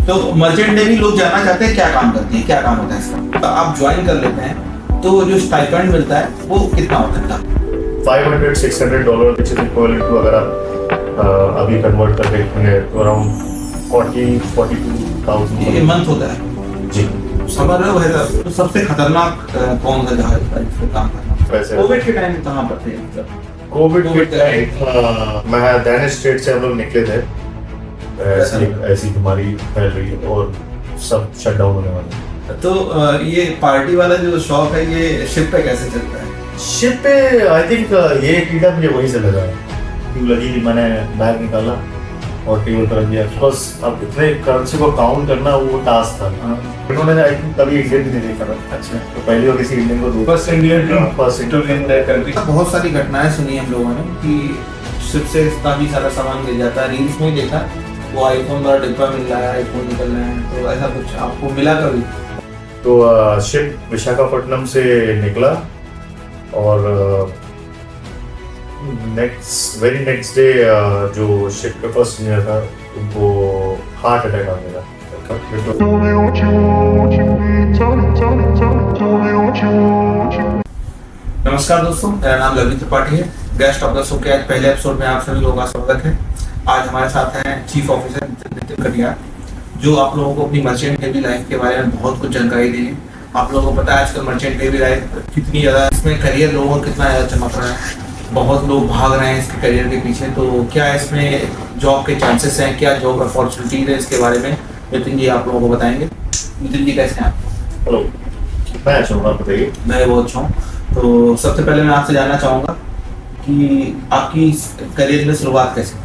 तो merchant navy लोग जाना चाहते हैं, क्या काम करती है, क्या काम होता है इसका? तो आप ज्वाइन कर लेते हैं तो जो स्टाइपेंड मिलता है वो कितना होता है? $500-600 which is equivalent to अगर आप अभी कन्वर्ट कर देखेंगे तो अराउंड 40-42,000 ये मंथ होता है जी। समझ रहे हो भाई? तो सबसे खतरनाक कौन सा जहाज था जिसको काम करना? वैसे कोविड के टाइम कहाँ पर थे? कोविड के टाइम मैं डैनिश स्ट्रेट से हम लोग निकले थे, ऐसी बीमारी फैल रही है और सब शट डाउन होने वाला है। तो ये पार्टी वाला जो शौक है ये शिप पे कैसे चलता है? शिप पे आई थिंक ये कीड़ा मुझे वहीं से लगा, क्यों लगी कि मैंने बैग निकाला और टेबल पर रख दिया। बिकॉज अब इतने करेंसी को काउंट करना वो टास्क था। उन्होंने आई थिंक कभी इंडियन भी नहीं देखा था। अच्छा, तो पहली बार किसी इंडियन को फर्स्ट इंडियन कंट्री। बहुत सारी घटनाएं सुनी हम लोगों ने कि शिप से काफी सारा सामान गिर जाता है। रील्स में ही देखा, वो आईफोन का डिब्बा मिल रहा है, आईफोन निकल रहे हैं, तो ऐसा कुछ आपको मिला कभी? तो शिप विशाखापट्टनम से निकला और वेरी नेक्स्ट डे जो शिप के फर्स्ट इंजीनियर था उनको हार्ट अटैक आ गया। नमस्कार दोस्तों, मेरा नाम लवली त्रिपाठी है। गेस्ट ऑफ द शो के आज पहले एपिसोड में आप सभी लोगों का स्वागत है। आज हमारे साथ हैं चीफ ऑफिसर नितिन कटियार, जो आप लोगों को अपनी मर्चेंट नेवी लाइफ के बारे में बहुत कुछ जानकारी देंगे। आप लोगों को पता है आजकल मर्चेंट नेवी लाइफ कितनी ज़्यादा, इसमें करियर लोगों को कितना ज़्यादा चमक रहा है, बहुत लोग भाग रहे हैं इसके करियर के पीछे। तो क्या इसमें जॉब के चांसेस हैं, क्या जॉब अपॉर्चुनिटीज है, इसके बारे में नितिन जी आप लोगों को बताएंगे। नितिन जी कैसे हैं आप? हेलो, मैं अच्छा हूँ, आप बताइए। मैं बहुत अच्छा हूँ। तो सबसे पहले मैं आपसे जानना चाहूँगा कि आपकी करियर में शुरुआत कैसे?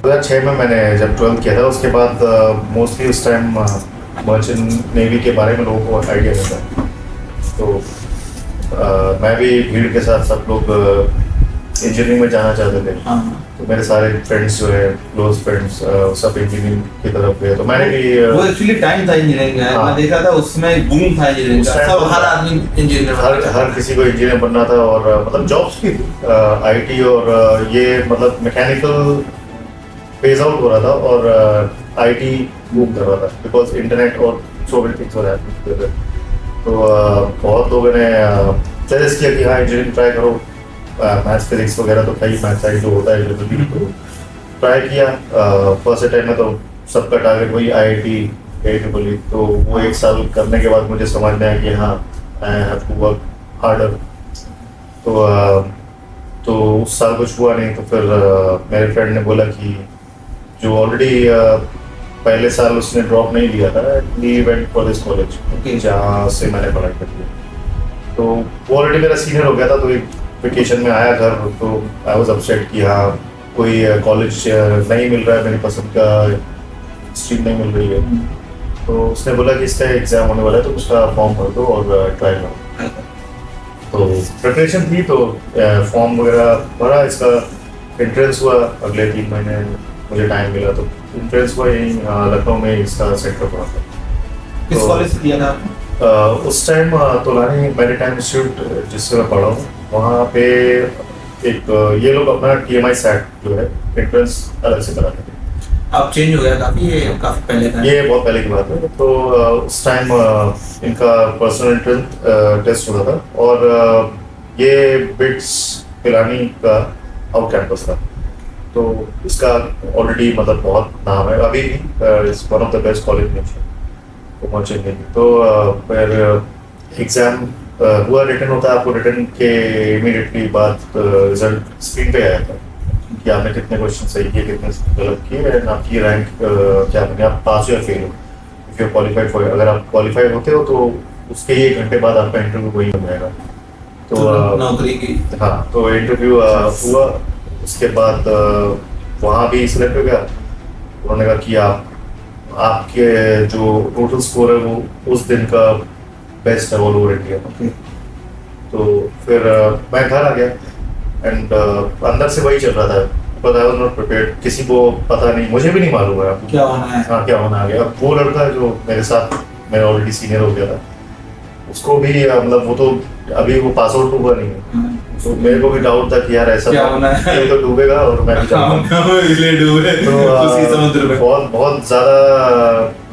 2006 में मैंने जब 12th किया था, उसके बाद मोस्टली उस टाइम मर्चेंट नेवी के बारे में लोगों को आइडिया नहीं था। तो मैं भी भीड़ के साथ सब लोग इंजीनियरिंग में जाना चाहते थे। तो मेरे सारे फ्रेंड्स जो है, क्लोज फ्रेंड्स, सब इंजीनियरिंग की तरफ गए। तो मैंने भी वो एक्चुअली टाइम था इंजीनियरिंग का। मैं देखा था उसमें बूम था इंजीनियरिंग का, सब हर आदमी इंजीनियर, हर किसी को इंजीनियर बनना था और मतलब जॉब्स की आईटी और ये मतलब मैकेनिकल फेज आउट हो रहा था और आईटी बूम कर रहा था बिकॉज इंटरनेट और so many things were happening. तो बहुत लोगों ने सजेस्ट किया कि हाँ इंजीनियरिंग ट्राई करो, मैथ्स फिजिक्स वगैरह तो कई मैथ्स साइड जो होता है जनरली। तो ट्राई किया। फर्स्ट टाइम में तो सबका टारगेट वही आईआईटी AEEE। तो वो एक साल करने के बाद मुझे समझ में आया कि हाँ I have to work harder. तो उस साल कुछ हुआ नहीं। तो फिर मेरे फ्रेंड ने बोला कि जो ऑलरेडी पहले साल उसने ड्रॉप नहीं लिया था, he went for this college जहाँ से मैंने पढ़ाई करी। तो वो ऑलरेडी मेरा सीनियर हो गया था। तो एक वेकेशन में आया घर, तो आई वाज अपसेट कि हाँ कोई कॉलेज नहीं मिल रहा है, मेरी पसंद का स्ट्रीम नहीं मिल रही है। तो उसने बोला कि इसका एग्जाम होने वाला है तो उसका फॉर्म भर दो और ट्राई करो। तो प्रिपरेशन थी, तो फॉर्म वगैरह भरा, इसका एंट्रेंस हुआ। अगले 3 महीने मुझे टाइम मिला तो एंट्रेंस हुआ यहीं लखनऊ में, इसका सेंटर पड़ा था। किस कॉलेज से किया था आपने? उस टाइम तोलानी मैरीटाइम इंस्टीट्यूट जिससे मैं पढ़ा हूँ, वहाँ पे एक ये लोग अपना TMI SAT जो है एंट्रेंस अलग से कराते थे। अब चेंज हो गया काफ़ी, ये काफ़ी पहले था। ये बहुत पहले की बात है। तो उस टाइम इनका पर्सनल एंट्रेंस टेस्ट होता था और ये बिट्स पिलानी का आउट कैंपस था। तो इसका ऑलरेडी मतलब बहुत नाम है, अभी भी इस one of the best college में तो मर्चेंट नेवी। तो फिर एग्ज़ाम हुआ, रिटर्न होता है। आपको रिटर्न के इमीडिएटली बाद रिजल्ट स्क्रीन पे आया था कि आपने कितने क्वेश्चन सही किए, कितने गलत किए, एंड आपकी रैंक क्या बनी, आप पास या फेल हो। इफ यू क्वालिफाइड फॉर, अगर आप क्वालिफाइड होते हो तो उसके 1 घंटे बाद आपका इंटरव्यू वही हो जाएगा। तो नौकरी की, हाँ, तो इंटरव्यू हुआ। उसके बाद वहाँ भी सिलेक्ट हो गया। उन्होंने कहा कि आपके जो टोटल स्कोर है वो उस दिन का बेस्ट है ऑल ओवर इंडिया। तो फिर मैं घर आ गया एंड अंदर से वही चल रहा था, but I was not prepared. किसी को पता नहीं, मुझे भी नहीं मालूम है क्या होना है। हाँ, क्या होना आ गया। अब वो लड़का जो मेरे साथ, मेरा ऑलरेडी सीनियर हो गया था, उसको भी मतलब वो तो अभी वो पास आउट हुआ नहीं है। तो मेरे को भी डाउट था कि यार ऐसा क्या होना है, ये तो डूबेगा और मैं भी जाऊंगा। इसलिए डूबे तो उसी समुद्र में। बहुत ज़्यादा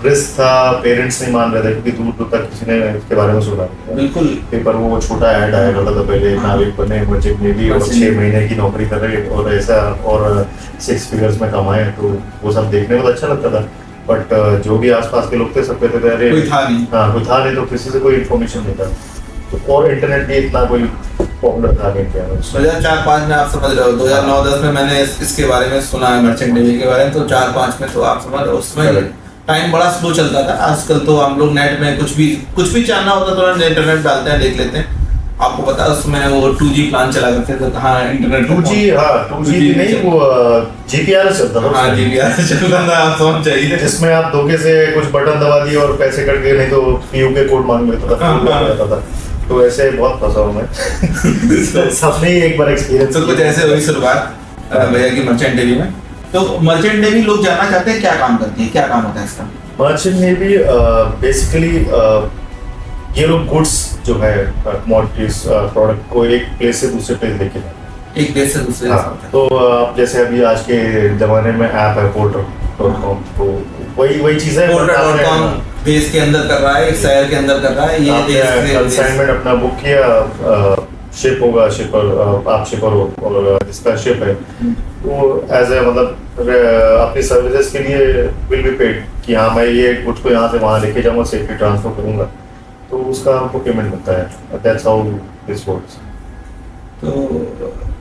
रिस्क था, पेरेंट्स नहीं मान रहे थे क्योंकि दूर दूर तक किसी ने इसके बारे में सुना नहीं। बिल्कुल पेपर वो छोटा ऐड आया करता था पहले, नाविक बने मर्चेंट नेवी और 6 महीने की नौकरी कर रहे और ऐसा और 6 फिगर्स में कमाए, तो वो सब देखने में तो अच्छा लगता था। बट जो भी आसपास के लोग थे सब कहते थे अरे कोई था नहीं। हाँ कोई था नहीं, तो किसी से कोई इन्फॉर्मेशन नहीं था। तो और इंटरनेट भी इतना कोई पॉपुलर था नहीं इंडिया में। 2004-5 में आप समझ रहे हो, 2009-10 में मैंने इसके बारे में सुना है मर्चेंट नेवी के बारे में, तो 4-5 में तो आप समझ रहे हो उसमें टाइम बड़ा स्लो चलता था। आजकल तो हम लोग नेट में कुछ भी जानना होता तो इंटरनेट डालते हैं, देख लेते हैं। आपको पता है उसमें वो 2G प्लान चला करते थे, हाँ इंटरनेट 2G नहीं, वो GPRS चलता था। हाँ GPRS चलता था, आप समझ जाइए। जिसमें आप धोखे से कुछ बटन दबा दिए और पैसे कट गए, नहीं तो PU के कोड मांग लेता था। तो ऐसे बहुत फंसा हूँ मैं। सबने ही एक बार एक्सपीरियंस। तो कुछ ऐसे हुई शुरुआत भैया की मर्चेंट नेवी में। तो मर्चेंट नेवी लोग जानना चाहते हैं क्या काम करती है, क्या काम होता है इसका? मर्चेंट नेवी बेसिकली ये लोग गुड्स जो है कमोडिटीज प्रोडक्ट को एक प्लेस से दूसरे प्लेस लेके जाते हैं, एक देश से दूसरे देश। हाँ, तो आप जैसे अभी आज के जमाने में ऐप है porter.com, तो वही चीज है। porter.com देश के अंदर कर रहा है, एक शहर के अंदर कर रहा है, ये देश कंसाइनमेंट अपना बुक किया, शिप होगा, शिपर आप शिपर हो और जिसका शिप है वो एज ए मतलब अपनी सर्विसेज के लिए विल बी पेड कि हाँ मैं ये गुड्स को यहाँ से वहाँ लेके जाऊँगा, सेफली ट्रांसफर करूँगा, तो उसका हमको पेमेंट मिलता है। That's how this works. तो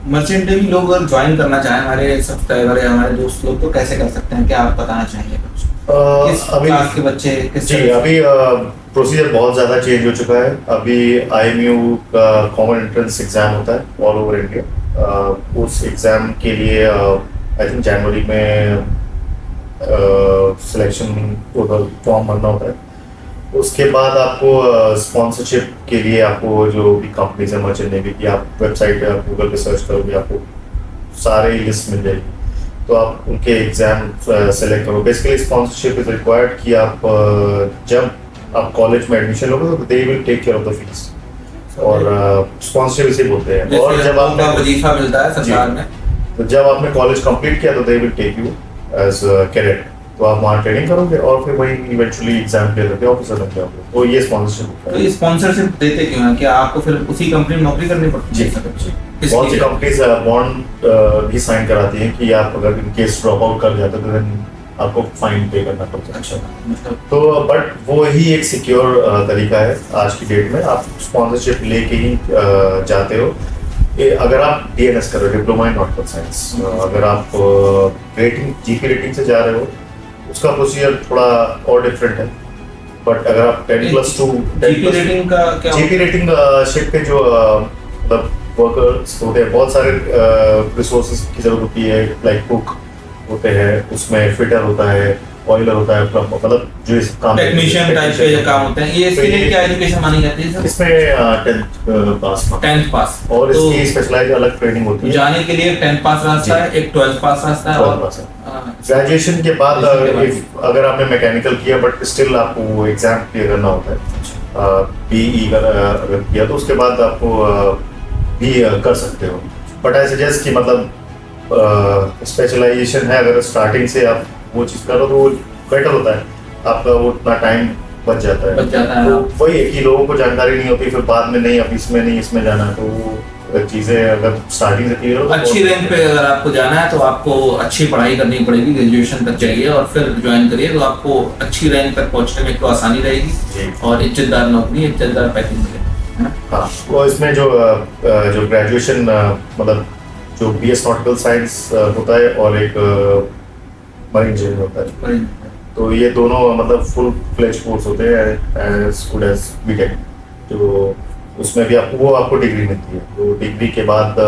मर्चेंट नेवी लोग अगर ज्वाइन करना चाहें, हमारे सब्सक्राइबर या हमारे दोस्त लोग, तो कैसे कर सकते हैं? क्या आप बताना चाहेंगे कुछ? किस क्लास के बच्चे किस जी अभी प्रोसीजर बहुत ज़्यादा चेंज हो चुका है। अभी IMU का कॉमन एंट्रेंस एग्जाम होता है ऑल ओवर इंडिया। उस एग्जाम के लिए आई थिंक जनवरी में सिलेक्शन फॉर्म भरना होता है। उसके बाद आपको स्पॉन्सरशिप के लिए आपको जो भी कंपनीज है मर्चेंट नेवी की, आप वेबसाइट पे आप गूगल पे सर्च करोगे आपको सारे लिस्ट मिल जाएगी, तो आप उनके एग्जाम सेलेक्ट करो। बेसिकली स्पॉन्सरशिप इज रिक्वायर्ड कि आप जब आप कॉलेज में एडमिशन लोगे तो they will take care of the fees, और स्पॉन्सरशिप इसे बोलते हैं। और जब आपका वजीफा मिलता है सरकार में, तो जब आपने कॉलेज कंप्लीट किया तो they will take you as cadet, तो आप वहाँ ट्रेनिंग करोगे और फिर वही इवेंचुअली एग्जाम क्लियर करके ऑफिसर बन जाओगे। तो ये स्पॉन्सरशिप होता है। तो ये स्पॉन्सरशिप देते क्यों हैं? क्या आपको फिर उसी कंपनी में नौकरी करनी पड़ती है? बहुत सी कंपनीज बॉन्ड भी साइन कराती हैं कि आप अगर इन केस ड्रॉप आउट कर जाते तो then आपको फाइन पे करना पड़ता है। अच्छा, मतलब तो बट वो ही एक सिक्योर तरीका है आज की डेट में। आप स्पॉन्सरशिप लेके ही जाते हो। अगर आप DNS कर रहे हो, डिप्लोमा इन नॉटिकल साइंस, अगर आप रेटिंग GP रेटिंग से जा रहे हो, उसका प्रोसीजर थोड़ा और डिफरेंट है। बट अगर आप 10+2 GP रेटिंग का क्या? GP रेटिंग शिप पे जो मतलब वर्कर्स होते हैं, बहुत सारे रिसोर्सेज की जरूरत होती है, लाइक कुक होते हैं, उसमें फिटर होता है, ऑयलर होता है, मतलब जो इस काम टेक्नीशियन टाइप के काम होते हैं। ये इसके लिए क्या एजुकेशन मानी जाती है सर? इसमें 10th पास और और इसकी स्पेशलाइज अलग ट्रेनिंग होती है। जाने के लिए 10th पास रास्ता है, एक 12th पास रास्ता है, और ग्रेजुएशन के बाद अगर आपने मैकेनिकल किया बट स्टिल आपको वो एग्जाम क्लियर करना होता है, BE अगर किया तो उसके बाद आपको भी कर सकते हो। बट आई सजेस्ट कि मतलब स्पेशलाइजेशन है, अगर स्टार्टिंग से आप वो चीज़ करो तो वो बेटर होता है, आपका वो उतना टाइम बच जाता है। तो वही है कि लोगों को जानकारी नहीं होती, फिर बाद में नहीं अब इसमें नहीं इसमें जाना है, तो वो चीज़ें अगर स्टार्टिंग से क्लियर हो तो अच्छी रैंक पे अगर आपको जाना है तो आपको अच्छी पढ़ाई करनी पड़ेगी, ग्रेजुएशन तक चाहिए और फिर ज्वाइन करिए, तो आपको अच्छी रैंक तक पहुंचने में तो आसानी रहेगी और इज्जतदार नौकरी, इज्जतदार पैकेज मिलेगा। हाँ, वो इसमें जो ग्रेजुएशन मतलब जो BS नॉटिकल साइंस होता है और एक मरीन इंजीनियर होता है, तो ये दोनों मतलब फुल फ्लेज कोर्स होते हैं एज गुड एज BTech। तो उसमें भी आपको डिग्री मिलती है। तो डिग्री के बाद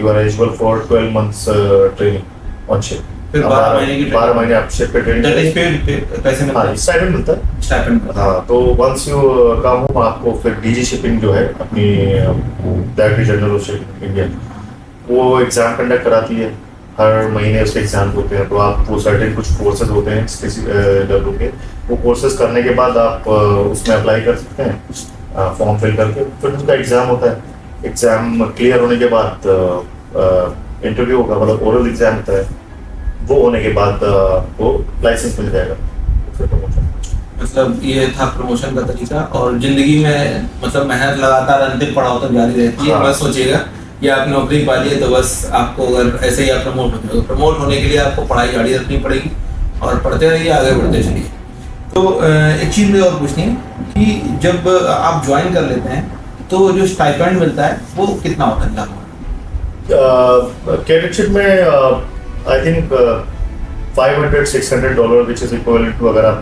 you are eligible for 12 months training on ship. फिर 12 महीने आप शिप पे ट्रेनिंग पैसे मिलता है, स्टाइपेंड मिलता है। स्टाइपेंड। हाँ, तो वंस यू कम हो आपको फिर DG शिपिंग जो है अपनी director general of shipping India, वो एग्जाम कंडक्ट कराती है। हर महीने उसके एग्जाम होते हैं, तो आप वो सर्टेन कुछ कोर्सेज होते हैं STCW के, वो कोर्सेज करने के बाद आप उसमें अप्लाई कर सकते हैं फॉर्म फिल करके। फिर उसका एग्जाम होता है। एग्जाम क्लियर होने के बाद इंटरव्यू होगा, मतलब ओरल एग्जाम होता है। वो होने के बाद वो लाइसेंस मिल जाएगा, फिर प्रमोशन। मतलब ये था प्रमोशन का तरीका। और जिंदगी में मतलब मेहनत लगातार अंतिम पड़ाव तक जारी रहती है। हाँ। बस सोचिएगा कि आप नौकरी पा लिए तो बस आपको अगर ऐसे ही आप प्रमोट होते हो, प्रमोट होने के लिए आपको पढ़ाई जारी रखनी पड़ेगी और पढ़ते रहिए, आगे बढ़ते चलिए। तो एक चीज़ मुझे और पूछनी है कि जब आप ज्वाइन कर लेते हैं तो जो स्टाइपेंड मिलता है वो कितना होता है लगभग? कैडेटशिप में I think $500-600 which is equivalent to, अगर आप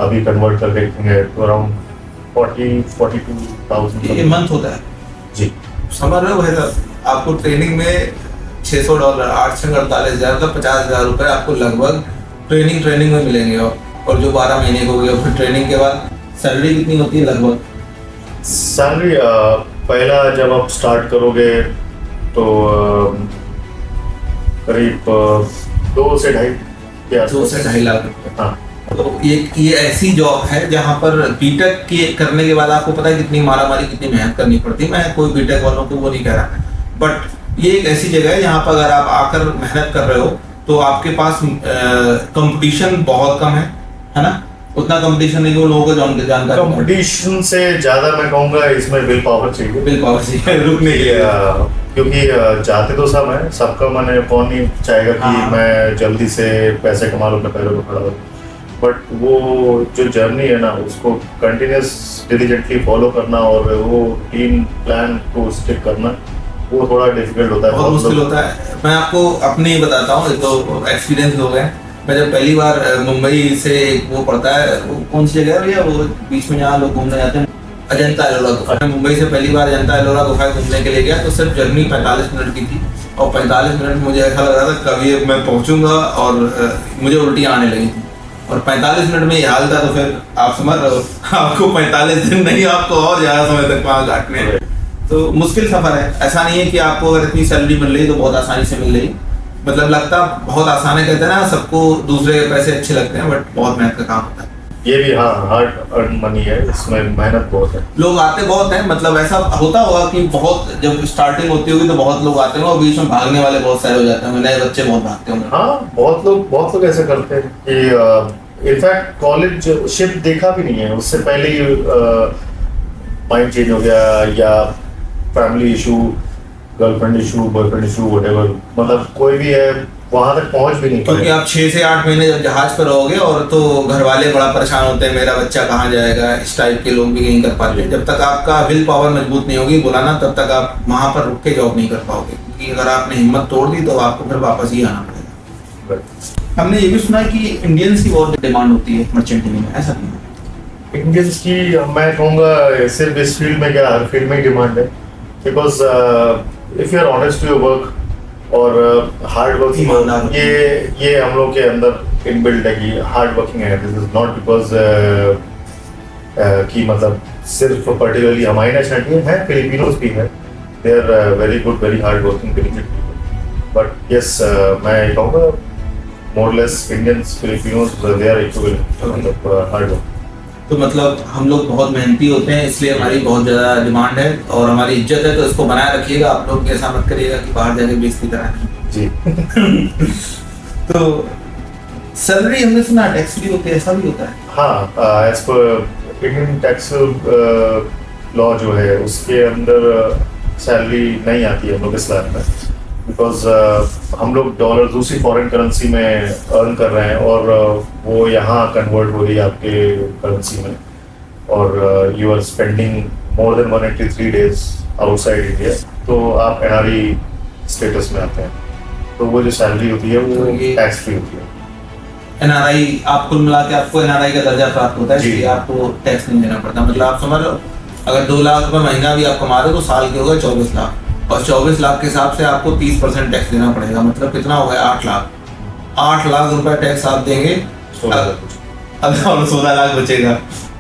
अभी कन्वर्ट करके देखेंगे तो अराउंड 40-42,000 ये मंथ होता है जी। समझ रहे हो भाई साहब? आपको ट्रेनिंग में $600 848,000 मतलब 50,000 रुपए आपको लगभग ट्रेनिंग में मिलेंगे। और जो 12 महीने को गया फिर ट्रेनिंग के बाद सैलरी कितनी होती है लगभग? सैलरी पहला जब आप स्टार्ट करोगे तो करीब 2 से 2.5 के 2 से आसपास। 2.5 लाख रुपए। हाँ, तो ये ऐसी जॉब है जहाँ पर बीटेक के करने के बाद आपको पता है कितनी मारामारी, कितनी मेहनत करनी पड़ती है। मैं कोई बीटेक वालों को वो नहीं कह रहा, बट ये एक ऐसी जगह है जहाँ पर अगर आप आकर मेहनत कर रहे हो तो आपके पास कंपटीशन बहुत कम है ना? उतना कंपटीशन नहीं कि वो लोगों को जानकारी। कंपटीशन से ज्यादा मैं कहूँगा इसमें विल पावर चाहिए। विल पावर से रुकने के लिए। क्योंकि जाते तो सब है, सबका मन है, कौन नहीं चाहेगा कि हाँ। मैं जल्दी से पैसे कमा लूँ, अपने पैरों पर खड़ा हूँ। बट वो जो जर्नी है ना उसको कंटिन्यूस डिलीजेंटली फॉलो करना और वो टीम प्लान को स्टिक करना वो थोड़ा डिफिकल्ट होता है, बहुत मुश्किल होता है। मैं आपको अपनी बताता हूँ, तो एक्सपीरियंस लोग हैं। मैं जब पहली बार मुंबई से वो पड़ता है, वो कौन सी जगह है भैया वो बीच में जहाँ लोग घूमने जाते हैं, अजंता एलोरा गुफा। मैं मुंबई से पहली बार अजंता एलोरा गुफा घूमने के लिए गया तो सिर्फ जर्नी 45 मिनट की थी। और 45 मिनट मुझे ऐसा लग रहा था कभी मैं पहुंचूंगा और मुझे उल्टी आने लगी थी। और 45 मिनट में ये हाल था, तो फिर आप समझ रहे हो आपको 45 दिन नहीं, आपको और ज़्यादा समय तक वहाँ काटने। तो मुश्किल सफ़र है। ऐसा नहीं है कि आपको अगर इतनी सैलरी मिल रही तो बहुत आसानी से मिल रही, मतलब लगता बहुत आसान है। कहते हैं ना सबको दूसरे के पैसे अच्छे लगते हैं, बट बहुत मेहनत का काम होता है। ये भी हाँ हार्ड अर्न मनी है, इसमें मेहनत बहुत है। लोग आते बहुत हैं, मतलब ऐसा होता होगा कि बहुत जब स्टार्टिंग होती होगी तो बहुत लोग आते होंगे और बीच में भागने वाले बहुत सारे हो जाते होंगे, नए बच्चे बहुत भागते होंगे। हाँ, बहुत लोग ऐसे करते हैं कि इनफैक्ट कॉलेज शिफ्ट देखा भी नहीं है, उससे पहले ही माइंड चेंज हो गया, या family issue, girlfriend issue, boyfriend issue, whatever, मतलब कोई भी है वहां तक पहुंच भी नहीं क्योंकि आप 6 से 8 महीने जब जहाज पर रहोगे और तो घर वाले बड़ा परेशान होते हैं, मेरा बच्चा कहाँ जाएगा, इस टाइप के लोग भी नहीं कर पाते। जब तक आपका विल पावर मजबूत नहीं होगी बुलाना, तब तक आप वहां पर रुक के जॉब नहीं कर पाओगे। क्योंकि अगर आपने हिम्मत तोड़ दी तो आपको फिर वापस ही आना पड़ेगा। हमने ये भी सुना है कि इंडियंस की बहुत डिमांड होती है मर्चेंट नेवी में, ऐसा नहीं है? इंडियंस की मैं कहूँगा सिर्फ इस फील्ड में क्या, हर फील्ड में ही डिमांड है। Because if you are honest to your work और हार्ड वर्किंग, ये हम लोग के अंदर इनबिल्ट है कि हार्ड वर्किंग है। दिस इज नॉट बिकॉज कि मतलब सिर्फ पर्टिकुलरली हमारी नेशनलिटी है, फिलिपिनोज भी है, they are very good, very hard working people. But yes, मैं कहूँगा more less Indians, Filipinos, they are equivalent, मतलब हार्ड वर्क। तो मतलब हम लोग बहुत मेहनती होते हैं, इसलिए हमारी बहुत ज़्यादा डिमांड है और हमारी इज्जत है, तो इसको बनाए रखिएगा। आप लोग ऐसा मत करिएगा कि बाहर जाके बेइज्जती कराएं। जी। तो सैलरी हमने सुना टैक्स भी होते हैं, ऐसा भी होता है? हाँ, as per Indian tax law जो है उसके अंदर सैलरी नहीं आती है हम लोग इस लाइन में, बिकॉज हम लोग डॉलर दूसरी फॉरेन करेंसी में अर्न कर रहे हैं और वो यहाँ कन्वर्ट हो रही है आपके करेंसी में, और you are spending more than 183 days outside India, तो आप एनआरई स्टेटस में आते हैं, तो वो जो सैलरी होती है वो टैक्स फ्री होती है। एनआरआई आप कुल मिला के आपको एनआरआई का दर्जा प्राप्त होता है, इसलिए आपको टैक्स नहीं देना पड़ता। मतलब आप समझ लो अगर 2 लाख रुपए महीना भी आप कमा रहे हो तो साल के हो गए 24 लाख, और 24 लाख के हिसाब से आपको 30% टैक्स देना पड़ेगा। मतलब कितना हो गया? 8 लाख। 8 लाख रुपए टैक्स आप देंगे, अब 16 लाख बचेगा।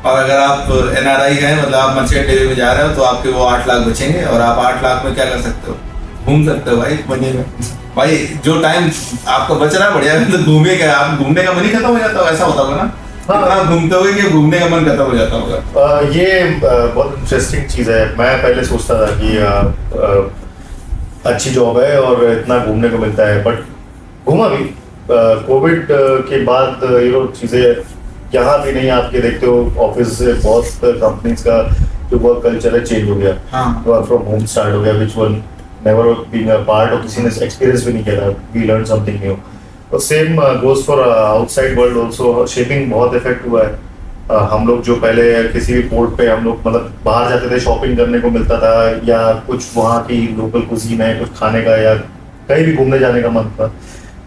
और अगर आप एनआरआई हैं, मतलब आप मर्चेंट नेवी में जा रहे हो, तो आपके वो 8 लाख बचेंगे और आप 8 लाख में क्या कर सकते हो? घूम सकते हो भाई महीने में। भाई जो टाइम आपको बच रहा है बढ़िया, तो घूमे क्या, आप घूमने का मन ही खत्म हो जाता है, ऐसा होता होगा ना? इतना घूमते होगे कि घूमने का मन खत्म हो जाता होगा। ये बहुत इंटरेस्टिंग चीज़ है। मैं पहले सोचता था कि अच्छी जॉब है और इतना घूमने को मिलता है, बट घूमा भी। कोविड के बाद ये लोग चीज़ें यहाँ भी नहीं, आपके देखते हो ऑफिस से बहुत कंपनीज का जो वर्क कल्चर है चेंज हो गया, वर्क फ्रॉम होम स्टार्ट हो गया, which one never being a part, और किसी ने एक्सपीरियंस भी नहीं किया था, वी लर्न समथिंग न्यू। और same goes for outside world also, shaping बहुत इफेक्ट हुआ है। हम लोग जो पहले किसी भी पोर्ट पे हम लोग मतलब बाहर जाते थे, शॉपिंग करने को मिलता था, या कुछ वहाँ की लोकल कुजीन है कुछ खाने का, या कहीं भी घूमने जाने का मन था,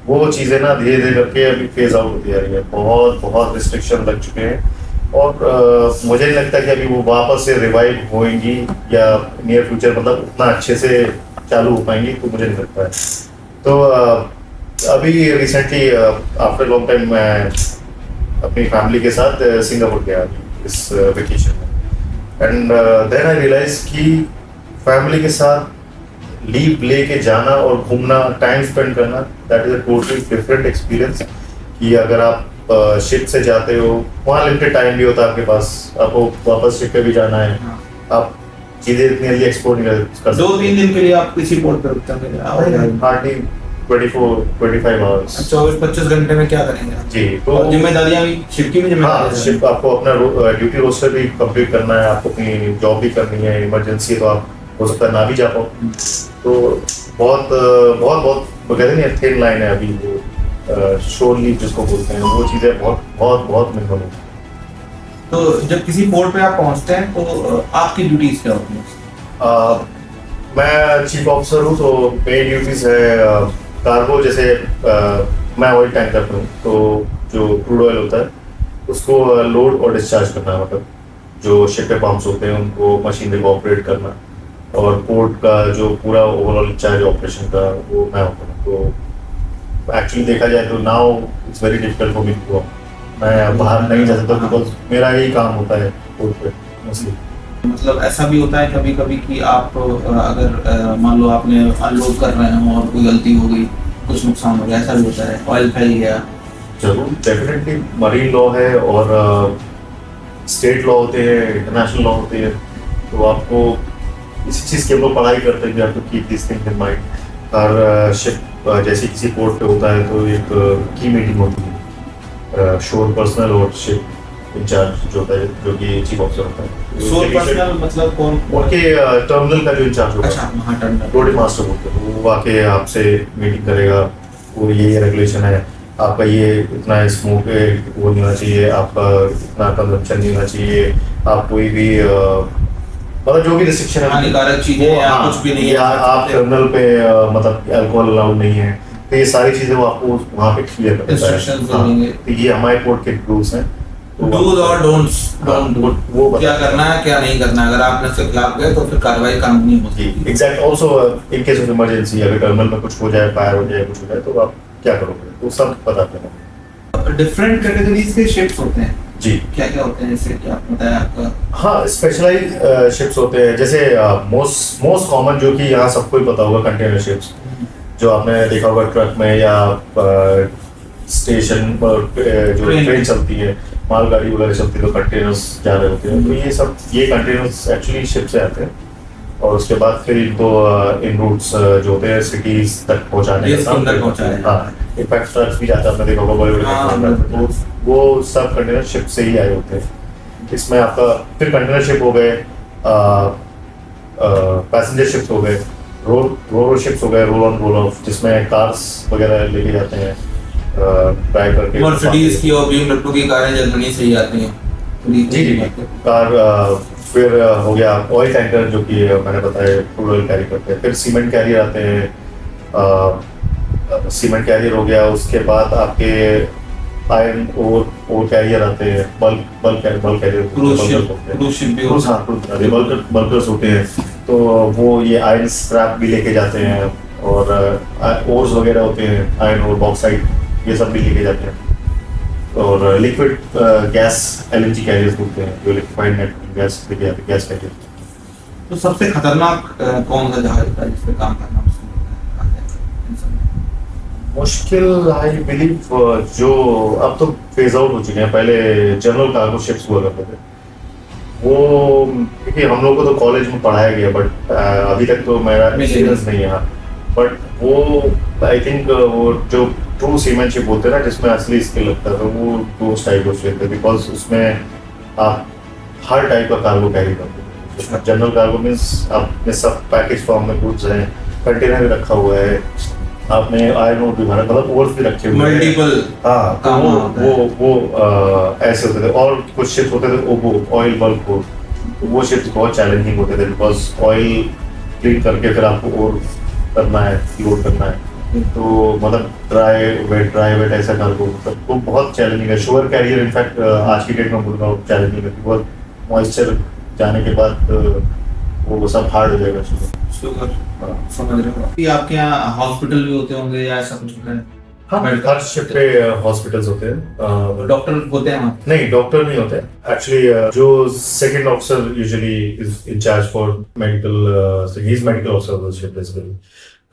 वो चीज़ें ना धीरे धीरे करके अभी फेज आउट होती जा रही है। बहुत बहुत रिस्ट्रिक्शन लग चुके हैं, और मुझे नहीं लगता कि अभी वो वापस से रिवाइव होएंगी या नियर फ्यूचर मतलब उतना अच्छे से चालू हो पाएंगी, तो मुझे नहीं लगता है। तो अभी रिसेंटली आफ्टर लॉन्ग टाइम मैं अपनी फैमिली के साथ सिंगापुर गया इस वेकेशन में, एंड देन आई रियलाइज कि फैमिली के साथ लीव लेके जाना और घूमना, टाइम स्पेंड करना, that is a totally different experience. कि अगर आप शिप से जाते हो, वहाँ लिमिटेड टाइम भी होता है आपके पास, आपको वापस शिप पे भी जाना है, आप चीज़ें इतनी जल्दी एक्सप्लोर नहीं कर सकते। 2-3 दिन के लिए आप किसी पोर्ट पे रुकते हैं? हार्डली 24-25 आवर्स, 24-25 घंटे में क्या करेंगे? जी। तो जिम्मेदारियां भी शिप की भी जिम्मेदारी है। शिप आपको अपना ड्यूटी रोस्टर भी कंप्लीट करना है, आपको अपनी जॉब भी करनी है, इमरजेंसी तो आप हो सकता है ना भी जा पाओ। तो बहुत बहुत बहुत वो कहते नहीं, थिन लाइन है अभी, वो शोर लीव जिसको बोलते हैं, वो चीज़ें बहुत बहुत बहुत मिनिमम है। तो जब किसी पोर्ट पे आप पहुंचते हैं तो आपकी ड्यूटीज क्या होती हैं? मैं चीफ ऑफिसर हूँ, तो मेरी ड्यूटीज है कार्गो, जैसे मैं ऑयल टैंकर पे हूँ, तो जो क्रूड ऑयल होता है उसको लोड और डिस्चार्ज करना, मतलब जो शिप पे पंप्स होते हैं उनको मशीनरी को ऑपरेट करना, और पोर्ट का जो पूरा ओवरऑल इंचार्ज ऑपरेशन का वो मैं होता हूँ। तो एक्चुअली देखा जाए तो now it's very difficult for me to go, मैं बाहर नहीं जा सकता बिकॉज मेरा यही काम होता है पोर्ट पे मोस्टली। मतलब ऐसा भी होता है कभी कभी कि आप अगर मान लो आपने अनलोड कर रहे हो और कोई गलती हो गई, कुछ नुकसान हो गया, ऐसा भी होता है, ऑयल फैल गया? जरूर, डेफिनेटली मरीन लॉ है और स्टेट लॉ होते हैं, इंटरनेशनल लॉ होते हैं, तो आपको इसी चीज़ की हम लोग पढ़ाई करते हैं कि आपको keep this thing in mind. Her ship जैसे किसी पोर्ट पे होता है तो एक की मीटिंग होती है, शोर पर्सनल और शिप इंचार्ज जो होता है, जो कि चीफ ऑफिसर होता है। शोर पर्सनल मतलब कौन? उनके टर्मिनल का जो इंचार्ज होगा, अच्छा, हाँ, टर्मिनल रोड मास्टर बोलते हैं, वो आके आपसे मीटिंग करेगा, वो ये रेगुलेशन है, आपका ये इतना स्मोक वो नहीं होना चाहिए, आपका इतना कंजम्पशन नहीं होना चाहिए, आप कोई भी मतलब जो भी रिस्ट्रिक्शन है, हानिकारक चीजें या कुछ भी नहीं है, आप टर्मिनल पे मतलब अल्कोहल अलाउड नहीं है, तो ये सारी चीजें वो आपको वहाँ पे क्लियर कर देता है। तो ये हमारे कोर्ट के रूल्स हैं, डूज और डोंट्स, वो क्या करना है क्या नहीं करना है, अगर आपने उसके खिलाफ गए तो फिर कार्रवाई कानूनी होगी। Exact. Also in case of emergency, अगर टर्मिनल में कुछ हो जाए, फायर हो जाए, कुछ हो जाए, तो आप क्या करोगे, वो सब बताते हैं। डिफरेंट कैटेगरीज के शिप्स होते हैं जी, क्या क्या होते हैं, जैसे क्या बताया आपका? हाँ, स्पेशलाइज शिप्स होते हैं, जैसे मोस्ट कॉमन जो कि यहाँ सबको ही पता होगा, कंटेनर शिप्स, जो आपने देखा होगा ट्रक में या स्टेशन पर जो ट्रेन चलती है, मालगाड़ी वगैरह चलती है, तो कंटेनर्स जा रहे होते हैं, तो ये कंटेनर्स एक्चुअली शिप से आते हैं, और उसके बाद फिर इनको इन रूट्स जो होते हैं सिटीज तक पहुंचाने का काम। हाँ, इनफैक्ट ट्रक्स भी जाता है, आपने देखा होगा बड़े-बड़े, तो वो सब कंटेनर शिप से ही आए होते हैं। इसमें आपका फिर कंटेनर शिप हो गए, पैसेंजर शिप्स हो गए, रोरो शिप्स हो गए, रोल ऑन रोल ऑफ, जिसमें कार्स वगैरह लेके जाते हैं ड्राइव करके। मर्सिडीज की और BMW की कारें जर्मनी से ही आती हैं। जी, कार फिर हो गया ऑयल टैंकर, जो कि मैंने बताया क्रूड ऑयल कैरी करते हैं, फिर सीमेंट कैरियर आते हैं, सीमेंट कैरियर हो गया, उसके बाद आपके आयरन और कैरियर आते हैं, बल्क कैरियर, बल्कर्स होते हैं, तो वो ये आयरन स्क्रैप भी लेके जाते हैं, और ओर्स वगैरह होते हैं, आयरन और बॉक्साइट, ये सब भी लेके जाते हैं, और लिक्विड गैस LNG कैरियर्स होते हैं, जो लिक्विफाइड नेचुरल गैस लेके जाते हैं, गैस कैरियर। तो सबसे खतरनाक कौन सा जहाज होता है जिस पे काम करना मुश्किल? आई बिलीव जो अब तो फेज आउट हो चुके हैं, पहले जनरल कार्गो शिप्स हुआ करते थे, वो क्योंकि हम लोग को तो कॉलेज में पढ़ाया गया, बट अभी तक तो मेरा एक्सपीरियंस नहीं है, बट वो आई थिंक वो जो ट्रू सीमैनशिप बोलते हैं ना, जिसमें असली स्किल लगता है, तो वो दो टाइप ऑफ शिप है, बिकॉज उसमें आप हर टाइप का कार्गो कैरी करते हो। उसमें जनरल कार्गो मीन्स आपने सब पैकेज फॉर्म में गुड्स हैं, कंटेनर भी रखा हुआ है, आपने आयरन ओर भी भरा, मतलब ओर्स भी रखे हुए हैं, मल्टीपल। हाँ, तो वो ऐसे होते थे। और कुछ शिप्स होते थे वो ऑयल बल्क हो, तो वो शिप्स बहुत चैलेंजिंग होते थे, बिकॉज ऑयल क्लीन करके फिर आपको और करना है, लोड करना है, तो मतलब ड्राई वेट ऐसा कार्गो, तो बहुत चैलेंजिंग है। शुगर कैरियर इनफैक्ट आज की डेट में बोल रहा हूँ चैलेंजिंग है, बिकॉज मॉइस्चर जाने के बाद वो सब हार्ड हो जाएगा शुगर। समझ रहे हो? कि आपके यहाँ हॉस्पिटल भी होते होंगे या ऐसा कुछ होता है? हाँ, हर शिप पे हॉस्पिटल्स होते हैं। डॉक्टर होते हैं वहाँ? नहीं, डॉक्टर नहीं होते एक्चुअली। जो second officer usually is in charge for medical, he is medical officer of the ship basically.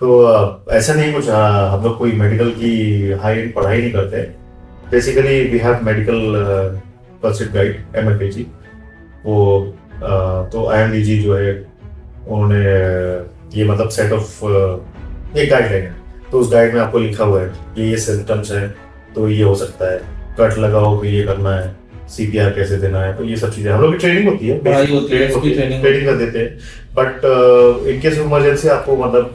तो ऐसा नहीं कुछ, हम लोग कोई मेडिकल की हाई पढ़ाई नहीं करते। Basically we have medical first aid guide MFAG। वो तो IMDG जो है उन्होंने ये मतलब सेट ऑफ एक गाइडलाइन है, तो उस गाइड में आपको लिखा हुआ है कि ये सिम्टम्स है तो ये हो सकता है, कट लगाओ तो ये करना है, CPR कैसे देना है, तो ये सब चीजें हम लोग की ट्रेनिंग होती है, ट्रेनिंग कर देते हैं। But in case of emergency आपको मतलब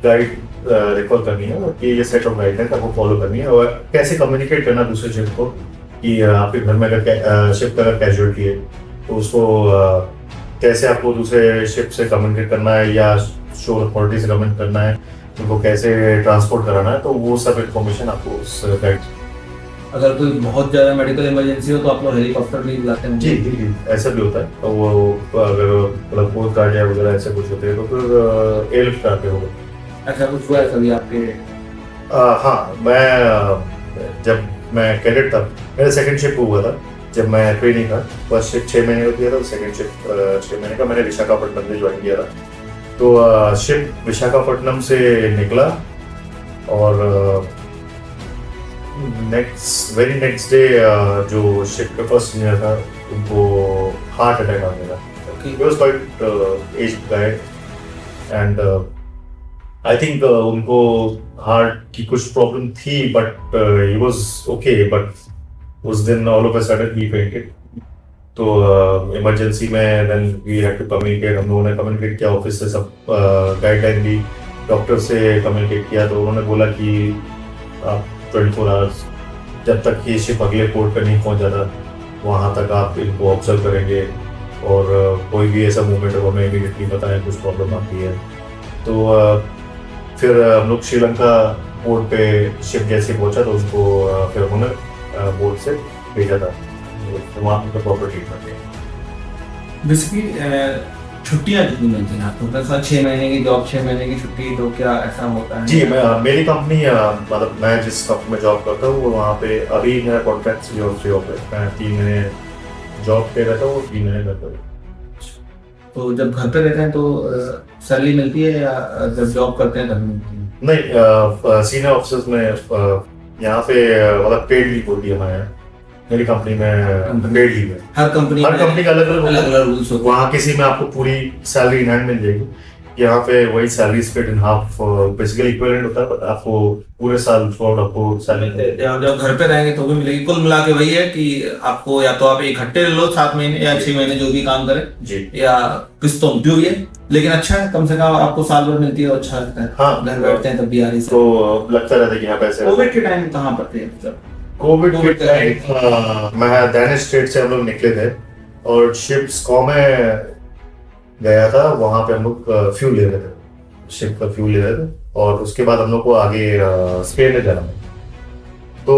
गाइड रेफर करनी है कि ये सेट ऑफ गाइडलाइन आपको फॉलो करनी है, और कैसे कम्युनिकेट करना दूसरे शिप को कि आपके घर में अगर शिप का अगर कैजुअलिटी है तो उसको कैसे आपको दूसरे शिप से कम्युनिकेट करना है या शोर अथॉरिटी से कम्युनिकेट करना है, उनको कैसे ट्रांसपोर्ट कराना है, तो वो सब इन्फॉर्मेशन आपको उस गाइड। अगर कोई बहुत ज्यादा मेडिकल इमरजेंसी हो तो आप लोग हेलीकॉप्टर भी बुलाते हैं? जी, ऐसा भी होता है। तो वो अगर मतलब कोस्ट गार्ड या वगैरह ऐसे कुछ होते हैं तो फिर एयरलिफ्ट आते हो। ऐसा कुछ हुआ है कभी आपके? हाँ, जब मैं कैडेट था, मेरा सेकंड शिप हुआ था जब मैं ट्रेनिंग था। फर्स्ट शिप 6 महीने का किया था, सेकंड शिप 6 महीने का मैंने विशाखापट्टनम में ज्वाइन किया था। तो शिप विशाखापट्टनम से निकला और वेरी नेक्स्ट डे जो शिप का फर्स्ट इंजीनियर था उनको हार्ट अटैक आ गया। He was quite aged guy and I think उनको हार्ट की कुछ प्रॉब्लम थी, but he was okay, but उस दिन ऑल ऑफ अ सडन ही फेंटेड। तो इमरजेंसी में then we had to communicate, हम लोगों ने कम्युनिकेट किया ऑफिस से, सब गाइडलाइन दी, डॉक्टर से कम्युनिकेट किया, तो उन्होंने बोला कि 24 आवर्स जब तक ये शिप अगले पोर्ट पर नहीं पहुंच जाता वहाँ तक आप इनको ऑब्जर्व करेंगे, और कोई भी ऐसा मूवमेंट हो हमें इमीडिएटली बताएं कुछ प्रॉब्लम आती है। तो फिर हम लोग श्रीलंका पोर्ट पे शिप जैसे पहुंचा तो उनको फिर उन्होंने बोर्ड से भेजा था, तो वहाँ उनका प्रॉपर ट्रीटमेंट किया। बेसिकली छुट्टियाँ कितनी मिलती हैं आपको? मतलब 6 महीने की जॉब, 6 महीने की छुट्टी, तो क्या ऐसा होता है? जी, मेरी कंपनी मतलब मैं जिस कंपनी में जॉब करता हूँ वहाँ पे अभी मेरा कॉन्ट्रैक्ट जॉब है, मैं 3 महीने जॉब पे रहता हूँ, 3 महीने करता हूँ। तो जब घर पे रहते हैं तो सैलरी मिलती है या जब जॉब करते हैं तब मिलती है? नहीं, सीनियर ऑफिसर्स में यहाँ पे मतलब पेड लीव होती है हमारे यहाँ, मेरी कंपनी में पेड लीव है। हर कंपनी का अलग अलग रूल्स होते हैं। वहाँ किसी में आपको पूरी सैलरी इन हैंड मिल जाएगी, यहाँ पे वही salary split in half basically equivalent होता है, बट आपको पूरे साल थ्रू आपको सैलरी जब घर पे रहेंगे तो भी मिलेगी। कुल मिला के वही है कि आपको या तो आप इकट्ठे ले लो 7 महीने या 6 महीने जो भी काम करें जी, या किस्तों जो भी है, लेकिन अच्छा है, कम से कम आपको साल भर मिलती है, अच्छा लगता है। हाँ, घर बैठते हैं तब भी आ रही तो लगता रहता है कि यहाँ पैसे। कोविड के टाइम कहाँ पर थे? कोविड के टाइम मैं डैनिश स्ट्रेट से हम लोग निकले थे और शिप स्कॉ में गया था, वहाँ पे हम लोग फ्यूल ले रहे थे, शिप का फ्यूल ले रहे थे, और उसके बाद हम लोग को आगे स्पेन में जाना था। तो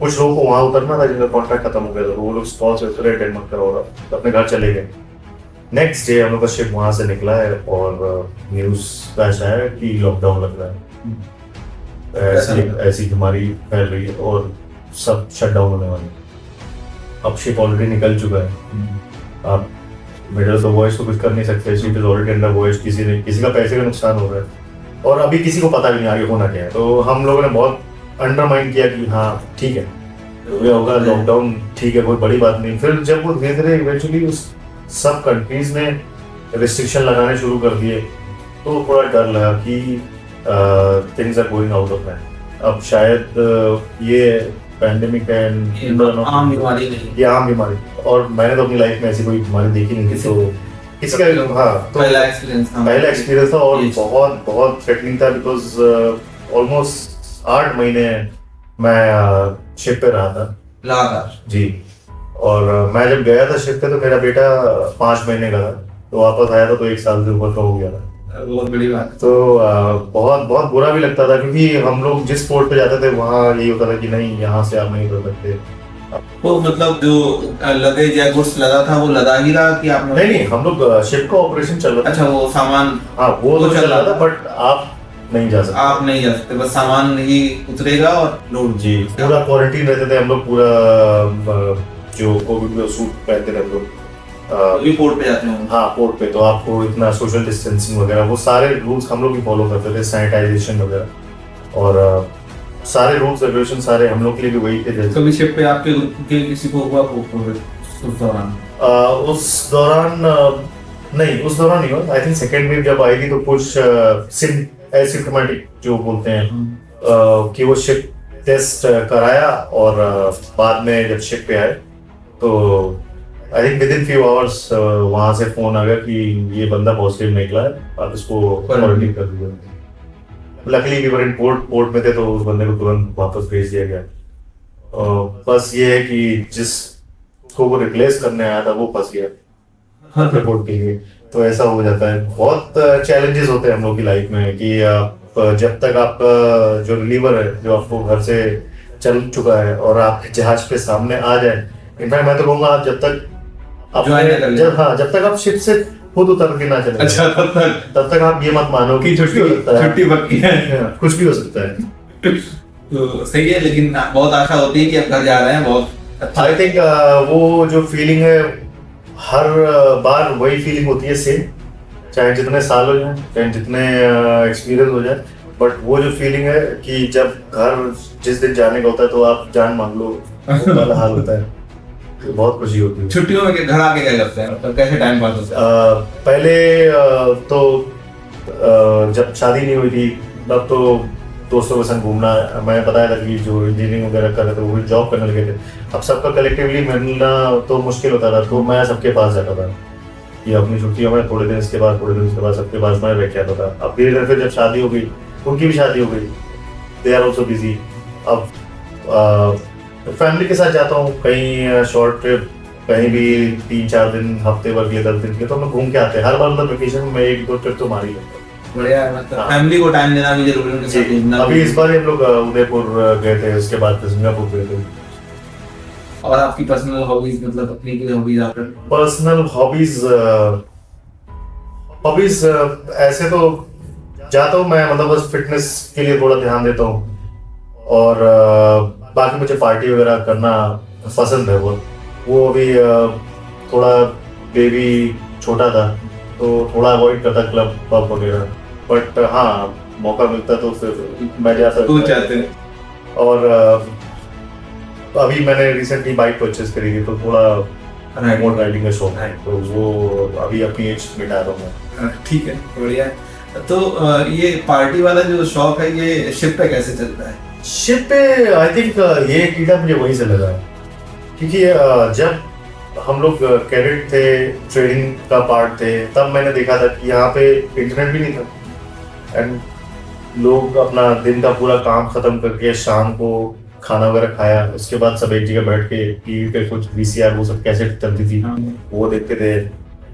कुछ लोगों को वहाँ उतरना था जिनका कॉन्ट्रैक्ट खत्म हो गया था, तो वो लोग स्पॉल से उतरे, डेनमार्क का हो रहा, तो अपने घर चले गए। नेक्स्ट डे हम लोग का शिप वहाँ से निकला है और न्यूज़ फ्लैश आया कि लॉकडाउन लग रहा है, ऐसी बीमारी फैल रही है और सब शट डाउन होने वाले। अब शिप ऑलरेडी निकल चुका है, आप मिडल ऑफ द वॉइस तो कुछ कर नहीं सकते, ship is already under voice, किसी का पैसे का नुकसान हो रहा है और अभी किसी को पता भी नहीं आगे होना क्या है। तो हम लोगों ने बहुत अंडरमाइन किया कि हाँ ठीक है, ये होगा लॉकडाउन, ठीक है, कोई बड़ी बात नहीं। फिर जब वो धीरे धीरे इवेंचुअली उस सब कंट्रीज ने रिस्ट्रिक्शन लगाने शुरू कर दिए तो थोड़ा डर लगा कि things are going out of hand. अब शायद ये पैंडेमिक एंड ये आम बीमारी नहीं, ये आम बीमारी, और मैंने तो अपनी लाइफ में ऐसी कोई बीमारी देखी नहीं थी, तो इसका हाँ तो पहला एक्सपीरियंस था, पहला एक्सपीरियंस था और Yes. बहुत बहुत थ्रेटनिंग था, बिकॉज ऑलमोस्ट 8 महीने मैं शिप पे रहा था लगातार। जी। और मैं जब गया था शिप पे तो मेरा बेटा 5 महीने का था, तो वापस आया था तो 1 साल से ऊपर का हो गया था। बहुत बड़ी बात है। तो बहुत बहुत बुरा भी लगता था, क्योंकि हम लोग जिस पोर्ट पे जाते थे वहाँ यही होता था कि नहीं यहाँ से आप नहीं कर सकते। वो मतलब जो लगेज या गुड्स लदा था वो लदा ही रहा कि आपने? नहीं, हम लोग शिप का ऑपरेशन चल रहा था। अच्छा, वो सामान हाँ वो वो तो चल रहा था, बट आप नहीं जा सकते। आप नहीं जा सकते, बस सामान ही उतरेगा और लोड। जी, पूरा क्वारंटीन रहते थे हम लोग, पूरा जो कोविड का सूट पहनते थे हम लोग। अभी पोर्ट पे जाते हैं। हाँ पोर्ट पे, तो आपको इतना सोशल डिस्टेंसिंग वगैरह वो सारे रूल्स हम लोग भी फॉलो करते थे, सैनिटाइजेशन वगैरह, और सारे रूल्स रेगुलेशन सारे हम लोग के लिए भी वही थे। जैसे कभी शिप पे आपके के किसी को हुआ कोविड उस दौरान? उस दौरान नहीं, उस दौरान नहीं हुआ। आई थिंक सेकेंड वेव जब आई थी तो कुछ एसिम्प्टोमेटिक जो बोलते हैं कि वो शिप टेस्ट कराया, और बाद में जब शिप पे आए तो I think with in few hours वहाँ से फोन आ गया कि ये बंदा पॉजिटिव निकला है, आप इसको क्वारंटीन कर दीजिए। Luckily we were in port में थे, तो उस बंदे को तुरंत वापस भेज दिया गया। बस ये है कि जिसको वो रिप्लेस करने आया था वो फंस गया रिपोर्ट के लिए, तो ऐसा हो जाता है। बहुत चैलेंजेस होते हैं हम लोग की लाइफ में कि आप जब तक आपका जो रिलीवर है जो आपको घर से चल चुका है और आपके जहाज पे सामने आ जाए, इनफैक्ट मैं तो कहूँगा आप जब तक जब तक आप शिप से खुद उतर के ना चले, अच्छा, तब तक आप ये मत मानो कि छुट्टी पक्की है। कुछ भी हो सकता है। तो सही है, लेकिन बहुत आशा होती है कि आप घर जा रहे हैं। बहुत अच्छा। आई थिंक वो जो फीलिंग है हर बार वही फीलिंग होती है सेम, चाहे जितने साल हो जाए, चाहे जितने एक्सपीरियंस हो जाए, बट वो जो फीलिंग है कि जब घर जिस दिन जाने का होता है तो आप जान मान लो वो वाला हाल होता है, तो बहुत खुशी होती है। छुट्टियों में घर आके क्या करते हैं, मतलब कैसे टाइम पास होता है? पहले तो जब शादी नहीं हुई थी तब तो दोस्तों के संग घूमना, मैं बताया था कि जो इंजीनियरिंग वगैरह कर रहे थे वो भी जॉब करने लगे थे। अब सबका कलेक्टिवली मिलना तो मुश्किल होता था, तो मैं सबके पास जाता था कि अपनी छुट्टियों में थोड़े दिन इसके बाद सबके पास मैं बैठ जाता था। अब धीरे धीरे फिर जब शादी हो गई, उनकी भी शादी हो गई, दे आर ऑल्सो बिजी। अब फैमिली के साथ जाता हूँ कहीं शॉर्ट ट्रिप, कहीं भी 3-4 दिन, हफ्ते भर के 10 दिन के, तो हम घूम के आते हैं। हर बार मतलब वेकेशन में 1-2 ट्रिप तो मार ही लेते हैं। बढ़िया है, मतलब हाँ। फैमिली को टाइम देना भी जरूरी है, उनके साथ घूमना अभी भी। इस बार हम लोग उदयपुर गए थे, उसके बाद फिर सिंगापुर गए थे। और आपकी पर्सनल हॉबीज, मतलब अपनी की हॉबीज आपके? पर्सनल हॉबीज ऐसे तो जाता हूँ मैं, मतलब बस फिटनेस के लिए थोड़ा ध्यान देता हूँ, और बाकी मुझे पार्टी वगैरह करना पसंद है। वो अभी थोड़ा बेबी छोटा था तो थोड़ा अवॉइड करता क्लब पब वगैरह, बट हाँ मौका मिलता तो फिर मैं जाता तू चाहते हैं। और अभी मैंने रिसेंटली बाइक परचेज करी थी, तो थोड़ा रिमोट राइडिंग का शौक है, तो वो अभी अपनी एज में डाल रहा हूँ। ठीक है, बढ़िया है। तो ये पार्टी वाला जो शौक है ये शिप पे कैसे चलता है? शिप पे आई थिंक ये कीड़ा मुझे वहीं से लगा है, क्योंकि जब हम लोग कैडेट थे, ट्रेनिंग का पार्ट थे, तब मैंने देखा था कि यहाँ पे इंटरनेट भी नहीं था, एंड लोग अपना दिन का पूरा काम खत्म करके शाम को खाना वगैरह खाया, उसके बाद सब एक जगह बैठ के टीवी पे कुछ VCR वो सब कैसेट चलती थी, वो देखते थे।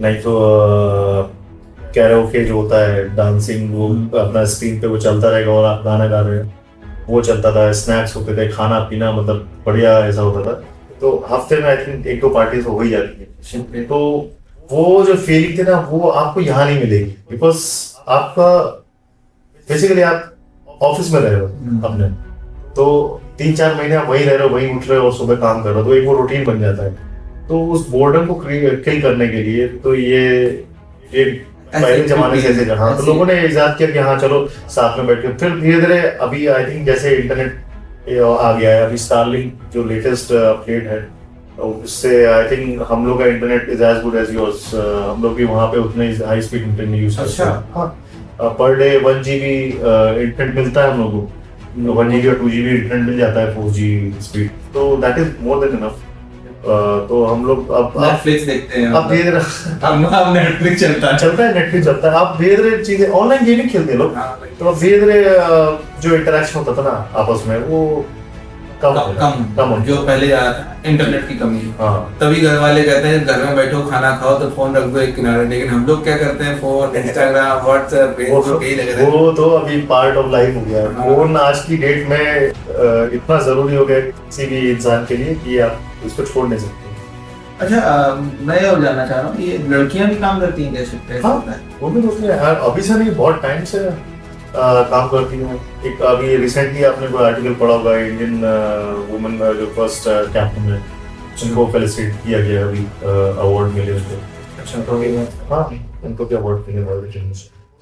नहीं तो कैरोके जो होता है डांसिंग, वो अपना स्क्रीन पे वो चलता रहेगा और आप गाना गा रहे हैं, वो चलता था। स्नैक्स होते थे, खाना पीना मतलब बढ़िया ऐसा होता था। तो हफ्ते में आई थिंक 1-2 पार्टी हो ही जाती है शिप पे। तो वो जो फीलिंग थी ना वो आपको यहाँ नहीं मिलेगी, बिकॉज आपका बेसिकली आप ऑफिस में रह रहे हो अपने, तो 3-4 महीने आप वहीं रह रहे हो, वहीं उठ रहे हो और सुबह काम कर रहे हो, तो एक वो रूटीन बन जाता है। तो उस बोर्डम को किल करने के लिए तो ये पहले जमाने से ऐसे, हाँ, तो लोगों ने इजाद किया कि हाँ चलो साथ में बैठ के। फिर धीरे धीरे अभी आई थिंक जैसे इंटरनेट आ गया है, अभी स्टारलिंक जो लेटेस्ट अपडेट है उससे आई थिंक हम लोग का internet is as good as yours. हम लोग भी वहाँ पे उतने हाई स्पीड इंटरनेट यूज करते हैं। हाँ, पर डे 1 GB इंटरनेट मिलता है हम लोगों को, 1 GB और 2 GB इंटरनेट मिल जाता है 4G स्पीड, तो that is more than enough. तो हम लोग अब नेटफ्लिक्स देखते हैं, अब धीरे अब नेटफ्लिक्स चलता है। चलता है, नेटफ्लिक्स चलता है। अब धीरे धीरे चीजें ऑनलाइन गेमिंग खेलते हैं लोग, हाँ, तो अब धीरे धीरे जो इंटरेक्शन होता था ना आपस में वो कम हो जो पहले ज्यादा था, इंटरनेट की कमी है। हाँ तभी घर वाले कहते हैं घर में बैठो खाना खाओ तो फोन रख दो एक किनारे, लेकिन हम लोग क्या करते हैं, फोन, इंस्टाग्राम, व्हाट्सएप, फेसबुक यही लगे रहते हैं। वो तो अभी पार्ट ऑफ लाइफ हो गया है। फोन आज की डेट में इतना जरूरी हो गया है किसी भी इंसान के लिए कि आप उसको छोड़ नहीं सकते। अच्छा, मैं ये और जानना चाह रहा हूँ, ये लड़कियां भी काम करती हैं क्या शिफ्ट पे? हाँ, वो भी होती है यार, अभी से नहीं, बहुत टाइम से काम करती हैं। एक अभी रिसेंटली आपने कोई आर्टिकल पढ़ा होगा, इंडियन वुमेन जो फर्स्ट कैप्टन है उनको फेलिसिटेट किया गया, अभी अवार्ड मिले उनको। अच्छा, तो हाँ, उनको भी अवार्ड मिले,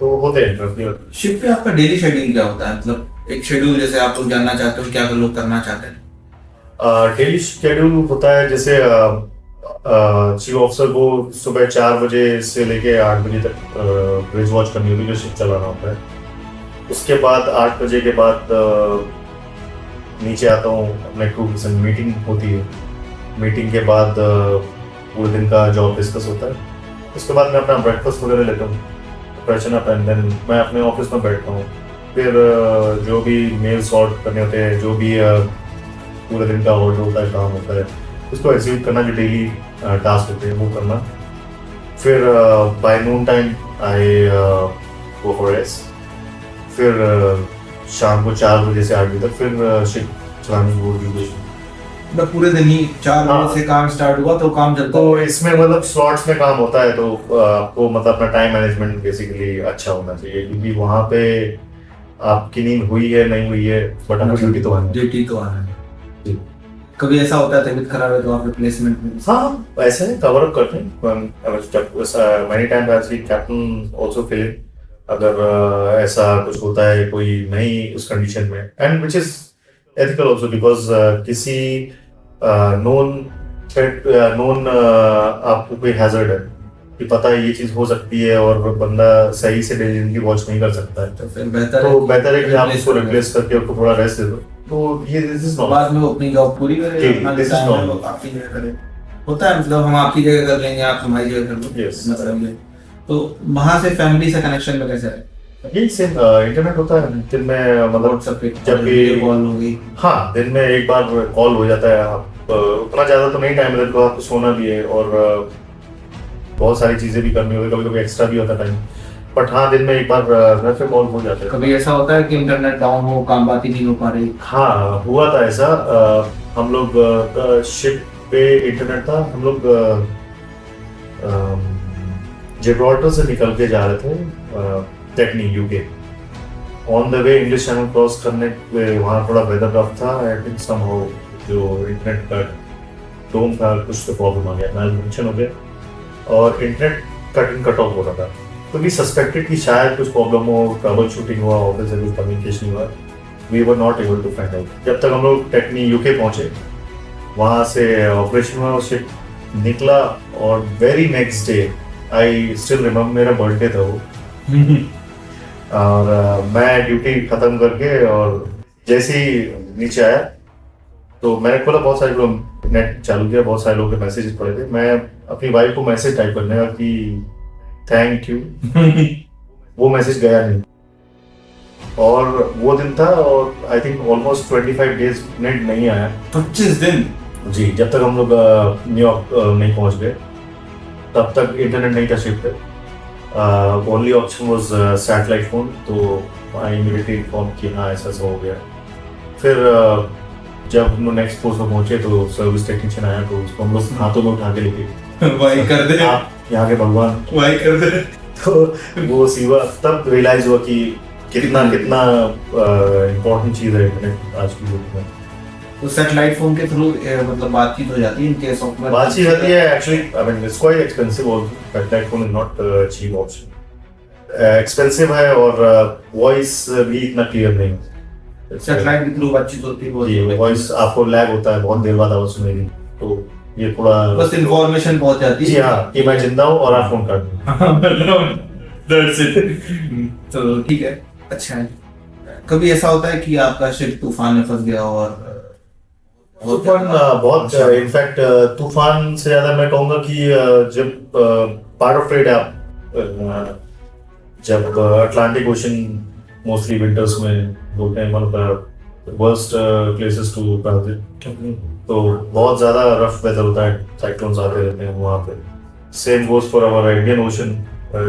तो होते हैं। शिफ्ट पे आपका डेली शेड्यूल क्या होता है? मतलब एक शेड्यूल जैसे आप लोग जानना चाहते हो, क्या लोग करना चाहते हैं? डेली शेड्यूल होता है जैसे चीफ ऑफिसर को सुबह 4 बजे से लेके 8 बजे तक ब्रिज वॉच करनी होती है, जो शिफ्ट चलाना होता है। उसके बाद 8 बजे के बाद नीचे आता हूँ, अपने क्रू के संग मीटिंग होती है। मीटिंग के बाद पूरे दिन का जॉब डिस्कस होता है। उसके बाद मैं अपना ब्रेकफास्ट वगैरह लेता हूँ, फ्रेशन अप, एंड देन मैं अपने ऑफिस में बैठता हूँ। फिर जो भी मेल सॉर्ट करने होते हैं, जो भी पूरे दिन का ऑर्डर होता है, काम होता है, उसको एग्जीक्यूट करना, जो डेली टास्क होते हैं वो करना। फिर by noon time I go for rest. फिर शाम को 4 बजे से 8 बजे तक फिर शिफ्ट चलाने की होगी। मतलब पूरे दिन ही 4 बजे से काम स्टार्ट हुआ तो काम चलता तो इसमें मतलब स्लॉट्स में काम होता है, तो आपको मतलब अपना टाइम मैनेजमेंट बेसिकली अच्छा होना चाहिए, क्योंकि वहाँ पे आपकी नींद हुई है नहीं हुई है, बट आपको ड्यूटी तो आना है। ड्यूटी तो आना है। कभी ऐसा होता है तबीयत खराब है तो आप रिप्लेसमेंट में? हाँ, ऐसे है, कवर अप करते हैं। Many times I see captain also feeling, अगर ऐसा कुछ होता है कोई नहीं उस कंडीशन में, and which is ethical also, because किसी नोन आपको कोई हैजर्ड है कि पता है ये चीज हो सकती है और बंदा सही से डिसीजन की वॉच नहीं कर सकता है, तो फिर बेहतर है कि आप उसको रिप्लेस करके उसको थोड़ा रेस्ट दे दो। तो ये दिस इज बाद में वो अपनी जॉब पूरी करे, अपना आपकी जगह करे, होता है। मतलब हम आपकी जगह कर लेंगे, आप हमारी जगह कर लो। Yes. मतलब ये तो वहां से फैमिली से कनेक्शन में कैसे है? यही सेम इंटरनेट होता है दिन में, मतलब व्हाट्सएप पे जब भी कॉल होगी। हाँ, दिन में एक बार कॉल हो जाता है। आप उतना ज्यादा तो नहीं टाइम मिलता, आपको सोना भी है और बहुत सारी चीजें भी करनी होती है, कभी कभी एक्स्ट्रा भी होता है टाइम, बट हाँ, दिन में एक बार घर पे कॉल हो जाता है। कभी ऐसा होता है कि इंटरनेट डाउन हो, काम बात ही नहीं हो पा रही? हाँ, हुआ था ऐसा। हम लोग शिप पे इंटरनेट था, हम लोग जिब्राल्टर से निकल के जा रहे थे टेक्नी UK. On the way English channel cross करने पे वहाँ थोड़ा वेदर रफ था, आई थिंक समहाउ जो इंटरनेट का टोन था कुछ तो प्रॉब्लम आ गया, मैलफंक्शन हो गया और इंटरनेट कट ऑफ हो रहा था। तो वी सस्पेक्टेड कि शायद कुछ प्रॉब्लम हो, ट्रबल शूटिंग हुआ, ऑफिस से कुछ कम्युनिकेशन हुआ। We were not able to find out. जब तक हम लोग टेक्नी यूके पहुंचे, वहाँ से ऑपरेशन हुआ, शिप निकला और very next day I still remember, मेरा बर्थडे था वो और मैं ड्यूटी खत्म करके और जैसे ही नीचे आया तो मैंने खोला, बहुत सारे लोग नेट चालू किया, बहुत सारे लोगों के मैसेजेस पड़े थे। मैं अपनी वाइफ को मैसेज टाइप करने का कि थैंक यू वो मैसेज गया नहीं, और वो दिन था और I think almost 25 days net नहीं आया। 25 दिन? जी, जब तक हम लोग न्यूयॉर्क नहीं पहुंच गए तब तक इंटरनेट नहीं था शिप पे। Only option was satellite phone, तो आई इमीडिएटली इन्फॉर्म कि हाँ ऐसा हो गया। फिर जब हम लोग नेक्स्ट पोस्ट में पहुंचे तो सर्विस टेक्नीशियन आया, तो उसको हम लोग हाथों में उठा के लेके वाई कर दे, आप यहाँ के भगवान वाई कर दे। तो वो सीवा तब रियलाइज हुआ कि कितना इम्पोर्टेंट चीज है इंटरनेट आज की युग में। तो सैटेलाइट फोन के थ्रू मतलब बातचीत हो जाती है इन केस ऑफ बातचीत होती है। Actually I mean it's quite expensive also, satellite phone is not cheap option, expensive है और वॉइस भी इतना क्लियर नहीं है। सैटेलाइट के थ्रू बातचीत होती है, जी, वॉइस आपको लैग होता है, बहुत देर बाद आवाज सुनेगी, तो ये थोड़ा बस इंफॉर्मेशन पहुंच जाती है। जी हाँ, कि मैं जिंदा हूँ और आप फोन कर दो। That's it. तो ठीक है, अच्छा है। कभी ऐसा होता है कि आपका शिप तूफान में फंस गया हो और तूफान बहुत इनफैक्ट तूफान से ज्यादा मैं कहूँगा कि जब पार्ट ऑफ ट्रेड है आप जब अटलांटिक ओशन मोस्टली विंटर्स में बोलते हैं one of the worst places to travel, तो बहुत ज्यादा रफ वेदर होता है, साइक्लोन्स आते रहते हैं वहाँ पे। Same goes for our Indian Ocean,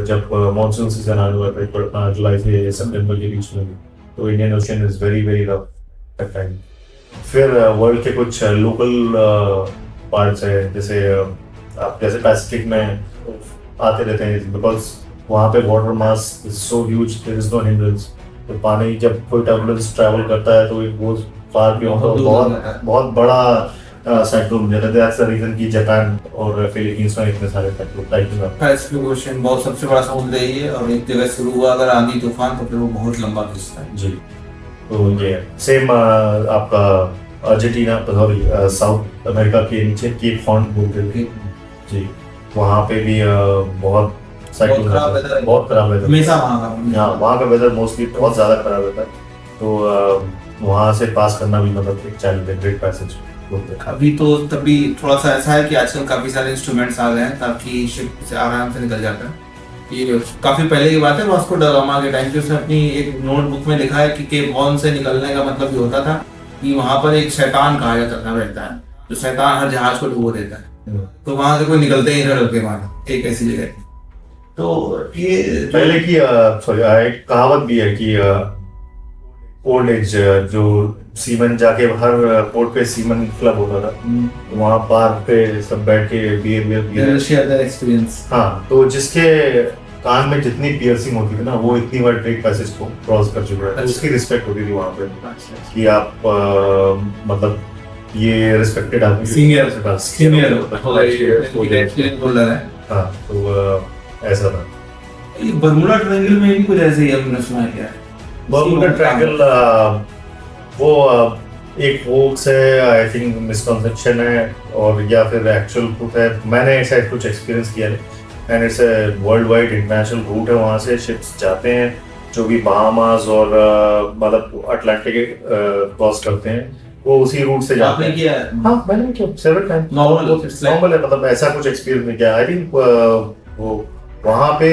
जब मानसून सीजन आने वाला है पड़ता जुलाई से सितंबर के बीच में, तो Indian Ocean is very very rough at time. फिर वर्ल्ड के कुछ लोकल पार्ट्स है, जैसे आप जैसे पैसिफिक में आते रहते हैं, बिकॉज वहाँ पे water mass is so huge, there is no hindrance. तो पानी जब कोई टर्बुलेंस ट्रैवल करता है तो इट गोज फार बियॉन्ड, बहुत बहुत बड़ा साइक्लोन बन जाता है। दैट्स द रीजन कि जापान और फिलीपींस में इतने सारे साइक्लोन पैसिफिक ओशन बहुत सबसे बड़ा समुद्र है ये, और एक जगह शुरू हुआ अगर आंधी तूफान तो फिर वो बहुत लंबा खिंचता है जी। तो ये सेम आपका अर्जेंटीना, सॉरी साउथ अमेरिका के नीचे केप हॉर्न बोलते हैं जी, वहाँ पे भी बहुत साइक्लोन, बहुत खराब वेदर हमेशा वहाँ का वेदर मोस्टली बहुत ज्यादा खराब रहता है। तो वहाँ से पास करना भी मतलब एक चैलेंज है, ग्रेट पैसेज बोलते हैं। अभी तो तभी थोड़ा सा ऐसा है कि आजकल काफी सारे इंस्ट्रूमेंट्स आ गए हैं ताकि शिप से आराम से निकल जाता है। ये काफी पहले की बात है, वास्को ड गामा के टाइम पे उसने अपनी एक नोटबुक में लिखा है कि केप हॉर्न से निकलने का मतलब ये होता था कि वहां पर एक शैतान कहा जाता था रहता है, जो शैतान हर जहाज को डुबो देता है, तो वहां से कोई निकलते ही नहीं डर के मारे, एक ऐसी जगह। तो ये पहले की सॉरी एक कहावत भी है कि ओल्ड एज जो सीमन जाके हर पोर्ट पे सीमन क्लब होता था, तो वहाँ बार पे सब बैठ के बियर शेयर दैट एक्सपीरियंस। हाँ, तो जिसके कान में जितनी पियर्सिंग होती थी ना, वो इतनी बार ट्रेक पैसेज को क्रॉस कर चुका है, तो उसकी रिस्पेक्ट होती थी वहाँ पे कि आप मतलब ये रिस्पेक्टेड आदमी, सीनियर है। हाँ, तो ऐसा था। ये बर्मुडा ट्रायंगल में भी कुछ ऐसे ही हमने सुना क्या है? बर्मुडा ट्रायंगल वो एक होक्स है, आई थिंक मिसकंसेप्शन है, और या फिर एक्चुअल ट्रूथ है। मैंने ऐसा कुछ एक्सपीरियंस किया है, and it's a world wide international route है। वहाँ से शिप्स जाते हैं जो भी बहामास और मतलब अटलांटिक क्रॉस करते हैं, वो उसी रूट से जाते हैं। किया है? हाँ, मैंने किया सेवरल टाइम। नॉर्मल है, मतलब ऐसा कुछ एक्सपीरियंस नहीं किया। आई थिंक वो वहाँ पे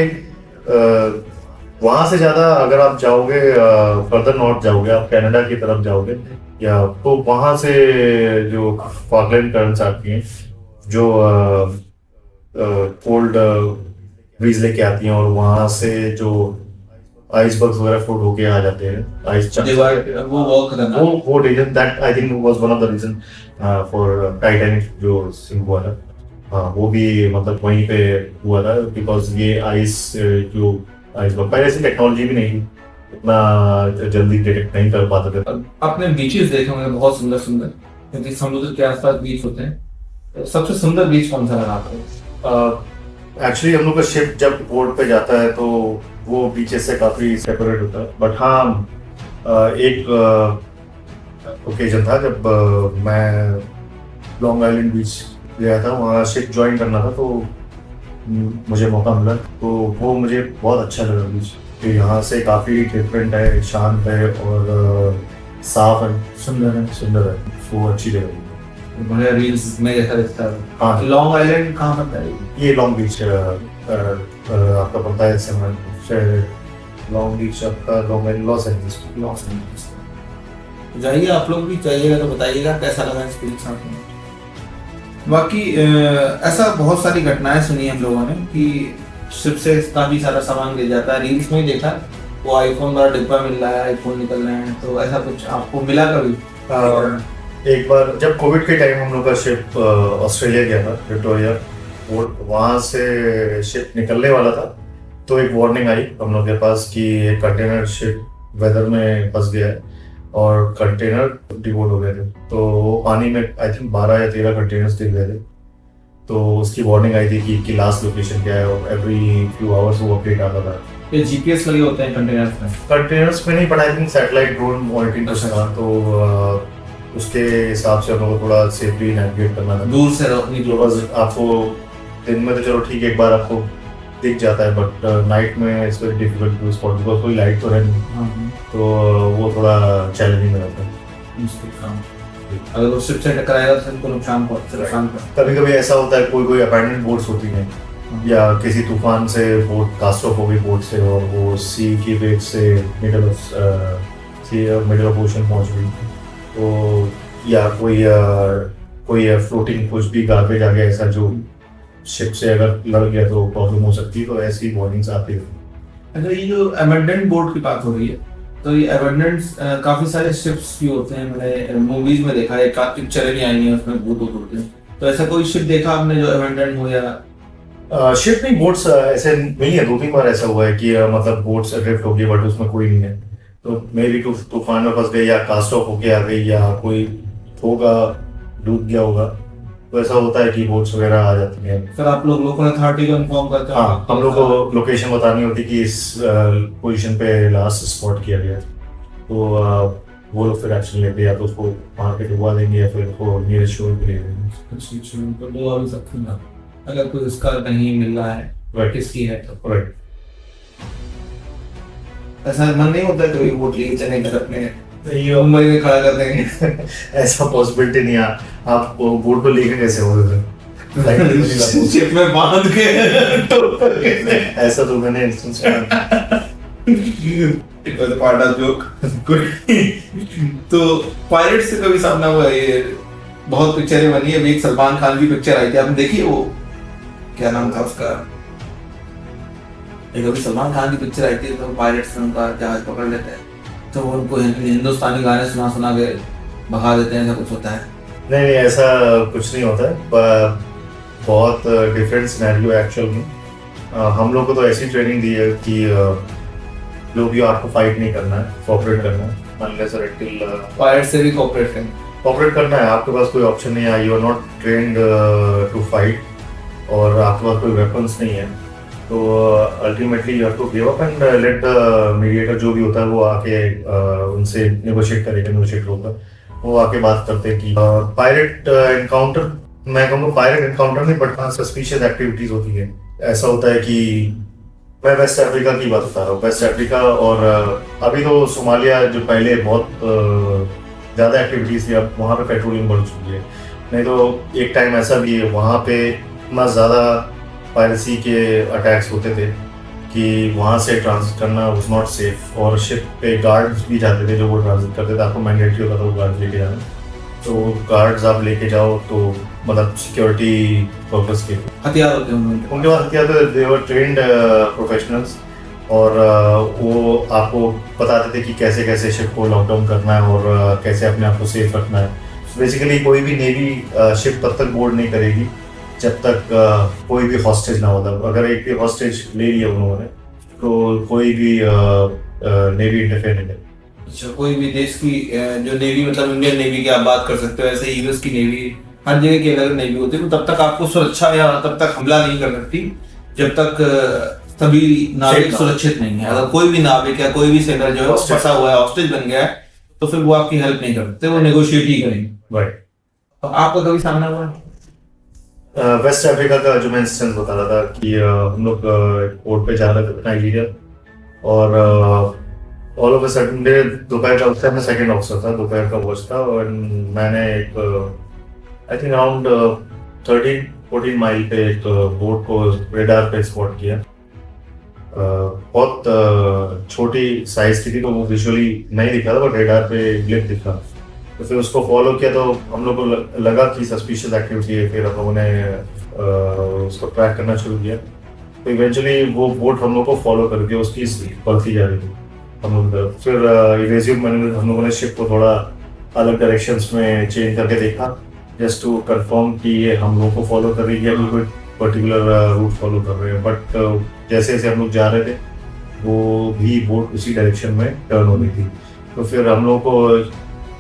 वहाँ से ज़्यादा अगर आप जाओगे फर्दर नॉर्थ जाओगे, आप कनाडा की तरफ जाओगे, या तो वहाँ से जो फॉकलैंड करंट्स आती हैं, जो कोल्ड ब्रीज लेके आती हैं, और वहाँ से जो आइसबर्ग्स वगैरह फूड होके आ जाते हैं, आइस वो reason that I think was one of the reason for Titanic जो सिंक हुआ था। हाँ, वो भी मतलब वहीं पे हुआ था, बिकॉज ये आइस जो आइसबर्ग, पहले ऐसी टेक्नोलॉजी भी नहीं थी, इतना जल्दी डिटेक्ट नहीं कर पाते थे। आपने बीचेस देखे होंगे बहुत सुंदर सुंदर, क्योंकि समुद्र के आसपास बीच होते हैं। सबसे सुंदर बीच कौन सा लगा आपको? एक्चुअली हम लोग का शिप जब पोर्ट पे जाता है तो वो बीचेस से काफी सेपरेट होता है, बट हाँ एक ओकेजन था जब मैं लॉन्ग आइलैंड बीच गया था, वहाँ शिप ज्वाइन करना था, तो मुझे मौका मिला, तो वो मुझे बहुत अच्छा लगा बीच। तो यहाँ से काफ़ी डिफरेंट है, शांत है और साफ है, सुंदर है, वो अच्छी जगह है। मुझे रील्स में जैसा दिखता है। हाँ, लॉन्ग आइलैंड कहाँ पड़ता है? ये लॉन्ग बीच आपका पड़ता है इससे लॉन्ग बीच आपका लॉन्ग आइलैंड लॉस एंजल्स। जाइए, आप लोग भी जाइएगा तो बताइएगा कैसा लगा एक्सपीरियंस आपको। बाकी ऐसा बहुत सारी घटनाएं सुनी हम लोगों ने कि शिप से काफी सारा सामान ले जाता है। रील्स में ही देखा, वो आईफोन वाला डिब्बा मिल रहा है, आईफोन निकल रहे हैं, तो ऐसा कुछ आपको मिला कभी? एक बार जब कोविड के टाइम हम लोग का शिप ऑस्ट्रेलिया गया था, विक्टोरिया, वो वहाँ से शिप निकलने वाला था, तो एक वार्निंग आई हम लोग के पास कि एक कंटेनर शिप वेदर में फंस गया है और कंटेनर डिवोट हो गए थे। तो पानी में आई थिंक 12 या 13 कंटेनर्स दिख गए थे, तो उसकी वार्निंग आई थी कि लास्ट लोकेशन क्या है, और एवरी फ्यू आवर्स वो अपडेट आता था। ये जीपीएस लगे होते हैं कंटेनर्स में नहीं, but I think satellite drone monitoring था, तो उसके हिसाब से हम लोग को थोड़ा सेफली नेविगेट करना था, दूर से रोकनी। आपको दिन में तो चलो ठीक है, एक बार आपको दिख जाता है, बट नाइट में it's very difficult to spot because कोई लाइट तो है नहीं, तो वो थोड़ा चैलेंजिंग रहता है। मुश्किल काम। अगर वो शिप से टकराएगा तो सबको नुकसान पहुंचेगा। कभी कभी ऐसा होता है कोई अबैंडन्ड बोट्स होती हैं या किसी तूफान से बोट कास्ट ऑफ हो गई बोट से और वो सी की वेव से मिडल ऑफ ओशन पहुंच गई, तो या कोई फ्लोटिंग कुछ भी गार्बेज आ गया ऐसा जो शिप से अगर लड़ गया तो प्रॉब्लम हो सकती है, तो ऐसी वार्निंग्स आती है। अच्छा, ये जो अबंडेंट बोट की बात हो रही है, तो ये अबंडेंट काफी सारे शिप्स भी होते हैं, मैंने मूवीज में देखा है, काफी पिक्चरें भी आई हैं उसमें भूत होते हैं, तो ऐसा कोई शिप देखा आपने जो अबंडेंट हो या शिप नहीं, बोट्स ऐसे नहीं है, 2-3 बार ऐसा हुआ है कि मतलब बोट्स ड्रिफ्ट हो गई बट उसमें कोई नहीं है, तो मे बी तूफान में फंस गई या कास्ट ऑफ होके आ गई या कोई होगा डूब गया होगा, तो ऐसा होता है कि बोट्स वगैरह आ जाती हैं। फिर आप लोग लोकल अथॉरिटी को इन्फॉर्म करते हो? हाँ, हम लोग को लोकेशन बतानी होती कि इस पोजीशन पे लास्ट स्पॉट किया गया, तो वो लोग फिर एक्शन लेते हैं, या तो उसको वहाँ पे डुबा देंगे या फिर उसको नियरेस्ट शोर पे ले देंगे। तो डुबा भी सकते हैं अगर कोई उसका नहीं मिल रहा है, राइट, किसकी है तो। राइट। ऐसा मन नहीं होता कभी बोट लेके चले घर अपने नहीं, मुंबई में खड़ा कर देंगे? ऐसा पॉसिबिलिटी नहीं है। आप बोट को लेके कैसे हो शिप में बांध के ऐसा तो मैंने instance It was a part of joke. तो पायरेट से कभी सामना हुआ? ये बहुत पिक्चरें बनी है, अभी एक सलमान खान की पिक्चर आई थी, आपने देखी है वो? क्या नाम था उसका? एक अभी सलमान खान की पिक्चर आई थी, तो पायरेट्स ने उनका जहाज पकड़ लेते हैं, तो वो उनको हिंदुस्तानी गाने सुना के भगा देते हैं, ऐसा कुछ होता है? नहीं, ऐसा कुछ नहीं होता है, बहुत डिफरेंट सिनेरियो है एक्चुअल में। हम लोग को तो ऐसी ट्रेनिंग दी है कि जो भी आपको फाइट नहीं करना है, कोऑपरेट करना है, अनलेस और अंटिल पायरेट से भी कोऑपरेट करना है, आपके पास कोई ऑप्शन नहीं है, you are not trained to fight और आपके पास कोई वेपन्स नहीं है, तो ultimately you have to give up and let the mediator जो भी होता है वो आके उनसे नेगोशिएट होगा, वो आके बात करते हैं कि पायरेट एनकाउंटर, मैं कहूँगा पायरेट एनकाउंटर नहीं बट सस्पिशियस एक्टिविटीज होती है। ऐसा होता है कि मैं वेस्ट अफ्रीका की बात बता रहा हूँ, वेस्ट अफ्रीका और अभी तो सोमालिया जो पहले बहुत ज़्यादा एक्टिविटीज थी, अब वहाँ पे पेट्रोलिंग बढ़ चुकी है, नहीं तो एक टाइम ऐसा भी है वहाँ पे इतना ज़्यादा पायरेसी के अटैक्स होते थे कि वहाँ से ट्रांजिट करना वाज नॉट सेफ, और शिप पे गार्ड्स भी जाते थे जो वो ट्रांजिट करते थे, आपको मैंडेटरी होता था वो गार्ड्स लेके जाना, तो गार्ड्स आप लेके जाओ तो मतलब सिक्योरिटी पर्पस के हथियार होते हैं उनके पास हथियार, तो दे वर ट्रेन्ड प्रोफेशनल्स, और वो आपको बताते थे कि कैसे कैसे शिप को लॉकडाउन करना है और कैसे अपने आप को सेफ रखना है। बेसिकली कोई भी नेवी शिप तब तक बोर्ड नहीं करेगी जब तक कोई भी हॉस्टेज ना होता, अगर एक भी हॉस्टेज ले लिया उन्होंने तो कोई भी नेवी इंटरफेयर नहीं करेगी। अच्छा, कोई भी देश की जो नेवी, मतलब इंडियन नेवी की आप बात कर सकते हो, ऐसे यूएस की नेवी, हर जगह की अलग नेवी होती है, तो तब तक आपको सुरक्षा या तब तक हमला नहीं कर सकती जब तक सभी नाविक सुरक्षित नहीं है। अगर कोई भी नाविक या कोई भी सेलर जो है फंसा हुआ है, हॉस्टेज बन गया है, तो फिर वो आपकी हेल्प नहीं कर सकते, वो नेगोशिएट ही करेंगे। राइट। तो आपका कभी सामना हुआ? वेस्ट अफ्रीका का जो मैं इंस्टेंस बता रहा था कि हम लोग पोर्ट पे जा रहे थे नाइजीरिया, और ऑल ऑफ अ सडन मेरे दोपहर का उस टाइम में सेकंड ऑफिसर था, दोपहर का वॉच था, और मैंने एक आई थिंक अराउंड 13-14 माइल पे एक बोट को रेडार पे स्पॉट किया। बहुत छोटी साइज की थी, तो वो विजुअली नहीं दिखा था, बट रेडार पे ग्लिप दिखा, तो फिर उसको फॉलो किया, तो हम लोग को लगा कि सस्पिशियस एक्टिविटी है, फिर हम लोगों ने उसको ट्रैक करना शुरू किया, तो इवेंचुअली वो बोट हम लोग को फॉलो करके उसकी बढ़ती जा रही थी। हम लोग फिर इवेसिव मैनेजर हम लोगों ने शिप को थोड़ा अलग डायरेक्शंस में चेंज करके देखा, जस्ट टू कंफर्म कि ये हम लोग को फॉलो कर रही है या कोई पर्टिकुलर रूट फॉलो कर रहे हैं, बट जैसे जैसे हम लोग जा रहे थे वो भी बोट उसी डायरेक्शन में टर्न हो रही थी, तो फिर हम लोग को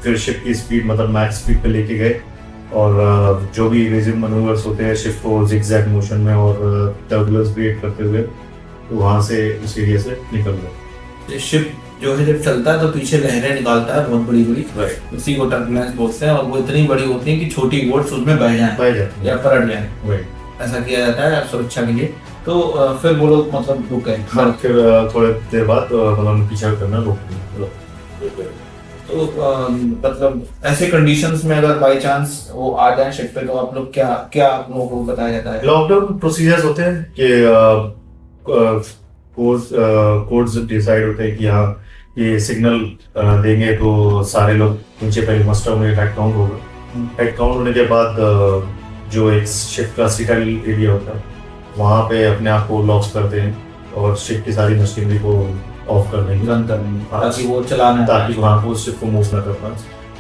फिर शिप की स्पीड मतलब मैक्स स्पीड पे लेके गए, और जो भी इवेसिव मैनूवर्स होते हैं शिप को जिगजैग मोशन में और टर्बुलेंस क्रिएट करते हुए तो वहाँ से उस एरिया से निकल गए। शिप जो है जब चलता है तो पीछे लहरें निकालता है बहुत बड़ी बड़ी, राइट, उसी को टर्बुलेंस बोलते हैं, और वो इतनी बड़ी होती है कि छोटी बोट्स उसमें बह जाएं जाते या पलट जाएं। राइट। ऐसा किया जाता है सुरक्षा के लिए। तो फिर वो लोग मतलब रुक गए। हाँ, फिर थोड़े देर बाद मतलब पीछा करना रोक दिया। तो मतलब ऐसे कंडीशंस में अगर बाय चांस वो आ जाए शिप पे तो आप लोग क्या क्या आप लोगों को बताया जाता है? लॉकडाउन प्रोसीजर्स होते हैं कि कोड्स डिसाइड होते हैं कि हाँ ये सिग्नल देंगे तो सारे लोग नीचे पहले मस्टर होंगे, हेड काउंट होगा। हेड काउंट होने के बाद जो एक शिप का सिटल एरिया होता है वहाँ पे अपने आप को लॉक करते हैं और शिप की सारी मशीनरी को ऑफ कर देंगे, रन करने ताकि वो चलाना, ताकि वहाँ को शिप को मूव ना कर पाए।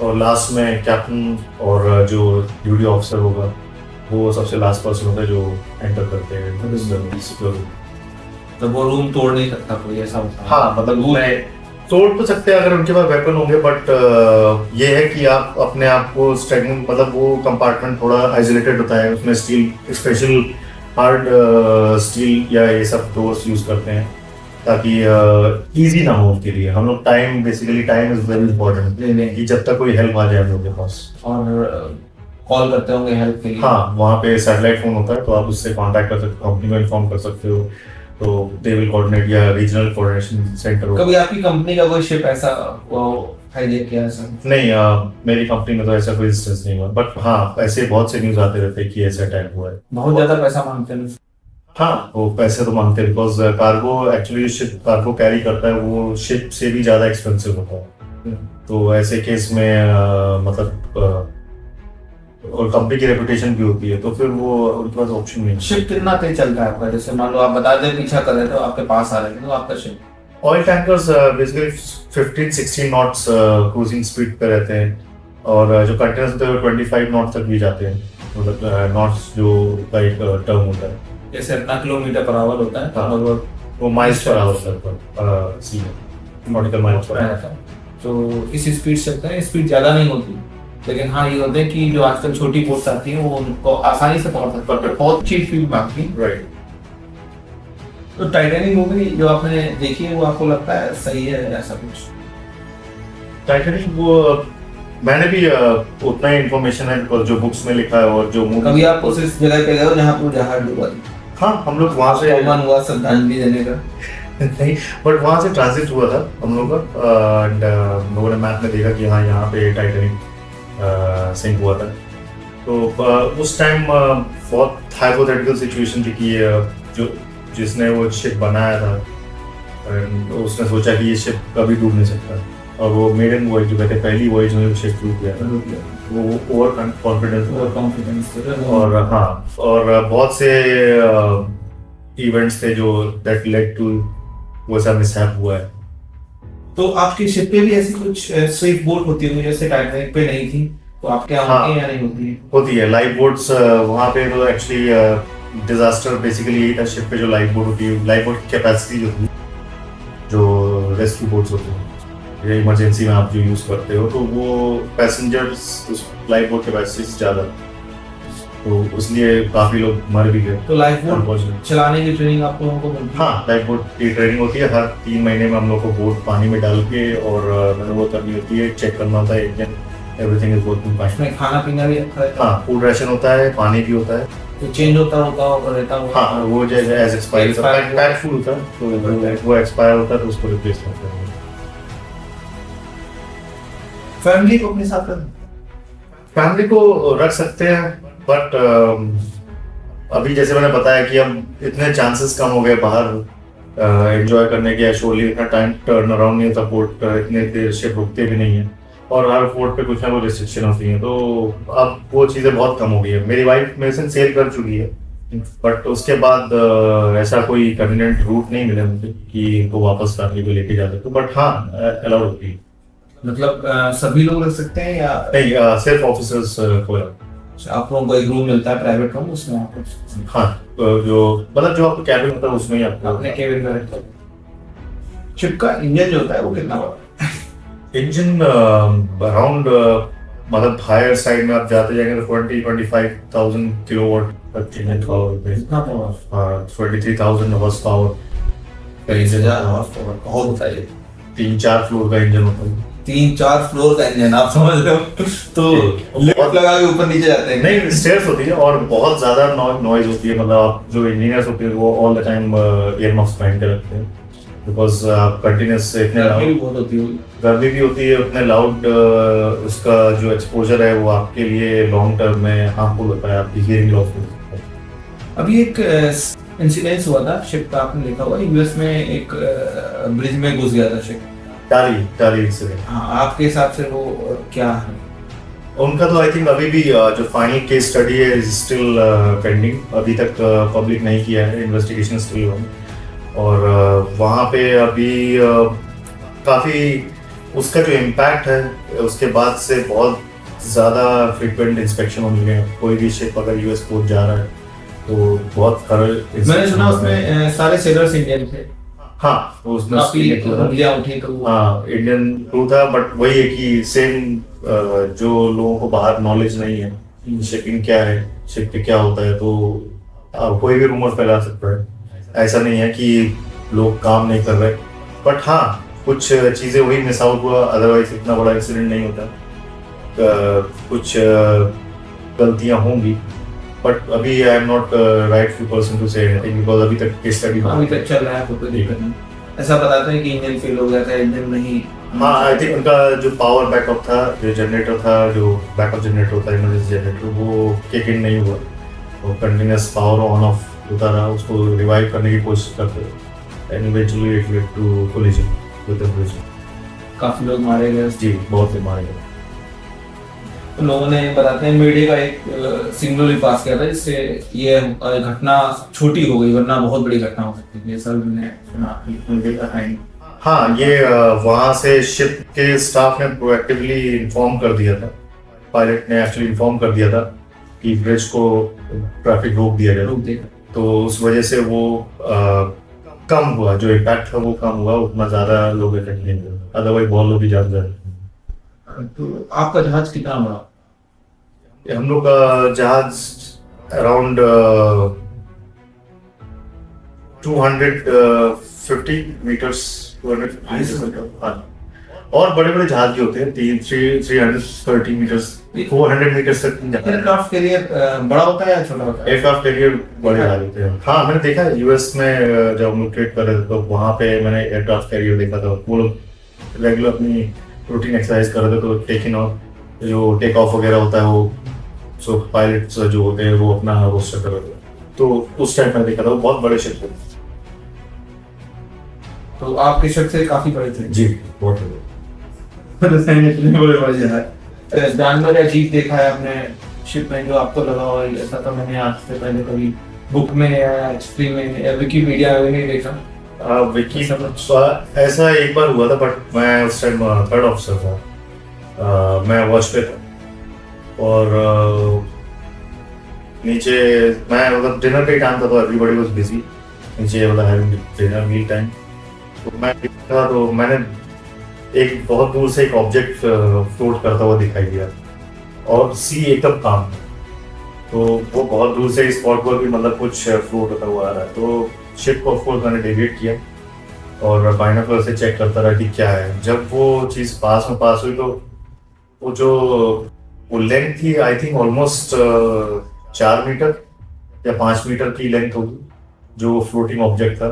और लास्ट में कैप्टन और जो ड्यूटी ऑफिसर होगा वो सबसे लास्ट पर्सन होता है जो एंटर करते हैं। तो वो रूम तोड़ नहीं सकता कोई, ऐसा होता है? हाँ, मतलब मैं तोड़ तो सकते हैं अगर उनके पास वेपन होंगे, बट ये है कि आप अपने आप को स्ट्रेंथ, मतलब वो कंपार्टमेंट थोड़ा आइसोलेटेड होता है, उसमें स्टील स्पेशल हार्ड स्टील या ये सब डोर्स यूज करते हैं ताकि इजी ना हो उनके लिए। हम लोग टाइम इज वेरी इंपॉर्टेंट कि जब तक कोई हेल्प आ जाए हम लोग के पास। और कॉल करते होंगे हेल्प के लिए? हाँ, वहाँ पे सैटेलाइट फोन होता है तो आप उससे कांटेक्ट कर सकते हो, कंपनी को इन्फॉर्म कर सकते हो, तो दे विल कोऑर्डिनेट या रीजनल कोऑर्डिनेशन सेंटर हो। कभी आपकी कंपनी का कोई शिप ऐसा हाईजैक किया ऐसा? नहीं, मेरी कंपनी में तो ऐसा कोई इंस्टेंस नहीं हुआ, बट हाँ ऐसे बहुत से न्यूज आते रहते हैं कि ऐसा अटैक हुआ है। बहुत ज्यादा पैसा मांगते हैं? हाँ, वो पैसे तो मांगते हैं because cargo actually ship cargo carry करता है वो शिप से भी ज्यादा एक्सपेंसिव होता है। तो ऐसे केस में मतलब और कंपनी की रेपुटेशन भी होती है तो फिर वो उनके पास ऑप्शन नहीं है। शिप कितना तेज चलता है आपका? जैसे मान लो आप बता दें पीछा कर रहे थे आपके पास आ रहे थे तो आपका ship? Oil tankers basically 15-16 knots cruising speed पे रहते हैं और जो कंटेनर्स होते हैं वो 25 नॉट तक भी जाते हैं, मतलब नॉट्स जो का एक टर्म होता है। जैसे इतना किलोमीटर पर आवर होता है लगभग, वो माइल्स पर आवर पर सी नॉटिकल माइल्स पर है। तो इस स्पीड से चलता है, स्पीड ज्यादा नहीं होती, लेकिन हाँ ये होता है कि जो आजकल छोटी बोट्स आती हैं वो उनको आसानी से पकड़ सकते हैं, बहुत चीप स्पीड मांगती हैं। राइट। तो टाइटैनिक मूवी जो आपने देखी है वो आपको लगता है सही है ऐसा कुछ? टाइटैनिक वो मैंने भी उतना ही इन्फॉर्मेशन है और जो बुक्स में लिखा है और जो मूवी। कभी आप उस जगह पे गए हो जहाँ पर जहाज डूबा थी? हाँ, हम लोग वहाँ से मन हुआ श्रद्धांजलि देने का? नहीं, बट वहाँ से ट्रांजिट हुआ था हम लोग का एंड लोगों ने मैप में देखा कि हाँ यहाँ पे टाइटैनिक सिंक हुआ था। तो उस टाइम बहुत हाइपोथेटिकल सिचुएशन थी कि जो जिसने वो शिप बनाया था तो उसने सोचा कि ये शिप कभी डूब नहीं सकता और वो मेडन वॉयज जो कहते हैं पहली वॉयज में शिप डूब गया था, वो ओवर कॉन्फिडेंस और हाँ और बहुत से इवेंट्स थे जो दैट लेड टू वो सब मिसहैप हुआ है। तो आपकी शिप पे भी ऐसी कुछ स्विफ्ट बोट होती है जैसे टाइटैनिक पे नहीं थी, तो आपके यहाँ होती है या नहीं होती है? होती है लाइफ बोट्स वहाँ पे। तो एक्चुअली डिजास्टर बेसिकली यही था शिप पे, जो लाइफ बोट होती है, लाइफ बोट की कैपेसिटी जो थी, जो रेस्क्यू बोट्स होती हैं या इमरजेंसी में आप जो यूज करते हो, तो वो पैसेंजर्स उस लाइफ बोट कैपेसिटी से ज़्यादा, तो इसलिए काफी लोग मर भी गए। तो लाइफ बोट चलाने की ट्रेनिंग आप लोगों को मिलती है? हाँ, लाइफ बोट की ट्रेनिंग होती है हर 3 महीने में। हम लोग को बोट पानी में डाल के और वो करनी होती है, चेक करना होता है engine, everything is working fine. उसमें खाना पीना भी अच्छा है? हाँ, फूड राशन होता है, पानी भी होता है। तो चेंज होता रहता होगा? हाँ, वो जैसे एज एक्सपायर पैक फूड होता है तो वो एक्सपायर होता है तो उसको रिप्लेस करते हैं। फैमिली को अपने साथ फैमिली को रख सकते हैं बट अभी जैसे मैंने बताया कि अब इतने चांसेस कम हो गए बाहर एंजॉय करने के, शोली इतना टाइम टर्न अराउंड नहीं होता, पोर्ट इतने देर शिप रुकते भी नहीं है और हर पोर्ट पे कुछ ना कुछ रिस्ट्रिक्शन होती है, तो अब वो चीज़ें बहुत कम हो गई है। मेरी वाइफ मेरे से सेल कर चुकी है बट उसके बाद ऐसा कोई कन्वीनियंट रूट नहीं मिला मुझे कि इनको वापस फैमिली को लेके जा सकते, बट हाँ अलाउड होती है। मतलब सभी लोग रख सकते हैं या नहीं? सिर्फ ऑफिसर्स को आप लोगों को एक रूम मिलता है प्राइवेट रूम, उसमें आप? हाँ, तो जो मतलब जो आपको कैबिन होता है उसमें ही आपको अपने केबिन में रहते हैं। शिप का इंजन जो होता है वो कितना बड़ा? इंजन अराउंड मतलब हायर साइड में आप जाते जाएंगे तो 20-25,000 किलोवाट तक इंजन पावर। इतना पावर? हाँ, 23,000 हॉर्स पावर का इंजन। बहुत होता है। 3-4 फ्लोर का इंजन होता है। 3-4 फ्लोर का इंजन, आप समझ रहे हो, तो लिफ्ट लगा के ऊपर नीचे जाते हैं। नहीं, स्टेयर्स होती है और बहुत ज्यादा नॉइज होती है, मतलब आप जो इंजीनियर्स होते हैं वो all the time year muffs पहन के रखते हैं, बिकॉज कंटिन्यूस इतने गर्मी भी loud- बहुत होती होगी। गर्मी भी होती है, उतने लाउड उसका जो एक्सपोजर है वो आपके लिए लॉन्ग टर्म में हार्मफुल होता है, आपकी हियरिंग लॉस हो सकता है। अभी एक इंसिडेंस हुआ था शिप का, आपने देखा होगा, यूएस में एक ब्रिज में घुस गया था शिप। टाली इंसिडेंट। हाँ, आपके हिसाब से वो क्या है? उनका तो आई थिंक अभी भी जो फाइनल केस स्टडी है इज स्टिल पेंडिंग, अभी तक पब्लिक नहीं किया है, इन्वेस्टिगेशन स्टिल ऑन। और वहाँ पे अभी काफ़ी उसका जो इम्पैक्ट है उसके बाद से बहुत ज़्यादा फ्रिक्वेंट इंस्पेक्शन होने लगे हैं। कोई भी शिप अगर यूएस पोर्ट जा रहा है तो बहुत थर्ड। मैंने सुना उसमें सारे सेलर्स इंडियन थे। हाँ, उसमें काफी उंगलियां उठी तो हाँ इंडियन क्रू था, बट वही है कि सेम जो लोगों को बाहर नॉलेज नहीं है शिपिंग क्या है, शिप पे क्या होता है, तो कोई भी रूमर फैला सकता है। ऐसा नहीं है कि लोग काम नहीं कर रहे, बट हाँ कुछ चीज़ें वही मिस आउट हुआ, अदरवाइज इतना बड़ा इंसिडेंट नहीं होता। कुछ गलतियाँ होंगी, बट अभी I am not rightful person to say anything, because अभी तक केस स्टडी अभी तक चल रहा है, कोई दिक्कत नहीं। ऐसा बताते हैं कि इंजन फेल हो गया था, इंजन नहीं। हाँ, आई थिंक उनका जो पावर बैकअप था, जो जनरेटर था, जो बैकअप जनरेटर होता है, इमरजेंसी जनरेटर, वो किक इन नहीं हुआ, वो कंटिन्यूस पावर ऑन ऑफ होता रहा, उसको रिवाइव करने की कोशिश करते and eventually it led to collision with the bridge. काफी लोग मारे गए। जी, बहुत से मारे गए। तो लोगों ने बताते हैं मीडिया का एक सिग्नल भी पास किया था जिससे ये घटना छोटी हो गई, वरना बहुत बड़ी घटना हो सकती थी। ये सब मैंने सुना। हाँ, ये वहाँ से शिप के स्टाफ ने प्रोएक्टिवली इन्फॉर्म कर दिया था, पायलट ने एक्चुअली इन्फॉर्म कर दिया था कि ब्रिज को ट्रैफिक रोक दिया जाए, तो उस वजह से वो कम हुआ, जो इम्पैक्ट था वो कम हुआ, उतना ज़्यादा लोग इफेक्ट नहीं हुए, अदरवाइज बहुत लोग भी जान जाते। तो आपका जहाज कितना बड़ा? हम लोग का जहाज अराउंड 250 मीटर्स, 250 हाँ। और बड़े बड़े जहाज भी होते हैं 330 मीटर्स, 400 मीटर्स तक जाता है। एयरक्राफ्ट कैरियर बड़ा होता है या छोटा होता है? एयरक्राफ्ट कैरियर बड़े जहाज होते हैं। हाँ, मैंने देखा है यूएस में जब हम लोग ट्रेड कर रहे थे तो वहाँ पे मैंने एयरक्राफ्ट कैरियर देखा था। वो लोग रेगुलर अपनी रूटीन एक्सरसाइज कर रहे थे, तो टेक इन और जो टेक ऑफ वगैरह होता है वो सो पायलट्स जो होते हैं वो अपना रोस्टर कर रहे थे, तो उस टाइम मैंने देखा था। वो बहुत बड़े शिप थे। तो आपके शिप से काफी बड़े थे? जी, बहुत बड़े। इतने बड़े बड़े जहाज, जानवर अजीब देखा है आपने शिप में जो आपको लगा हो ऐसा? तो मैंने आज से पहले कभी बुक में या हिस्ट्री में या विकिपीडिया में नहीं देखा। विकी ऐसा एक बार हुआ था, बट मैं उस टाइम थर्ड ऑफिसर था, मैं वॉच पे था और नीचे मैं मतलब डिनर का टाइम था, तो एवरीबॉडी वाज बिजी नीचे, मतलब हैविंग डिनर मील टाइम। तो मैं था, तो मैंने एक बहुत दूर से एक ऑब्जेक्ट फ्लोट करता हुआ दिखाई दिया और सी एकदम काम, तो वो बहुत दूर से इस स्पॉट पर भी मतलब कुछ फ्लोट होता हुआ आ रहा है। तो शिप को ऑफ कोर्स मैंने डेविएट किया और बाइनोकुलर से चेक करता रहा कि क्या है। जब वो चीज़ पास हुई तो वो जो वो लेंथ थी आई थिंक ऑलमोस्ट 4 मीटर या 5 मीटर की लेंथ होगी जो फ्लोटिंग ऑब्जेक्ट था,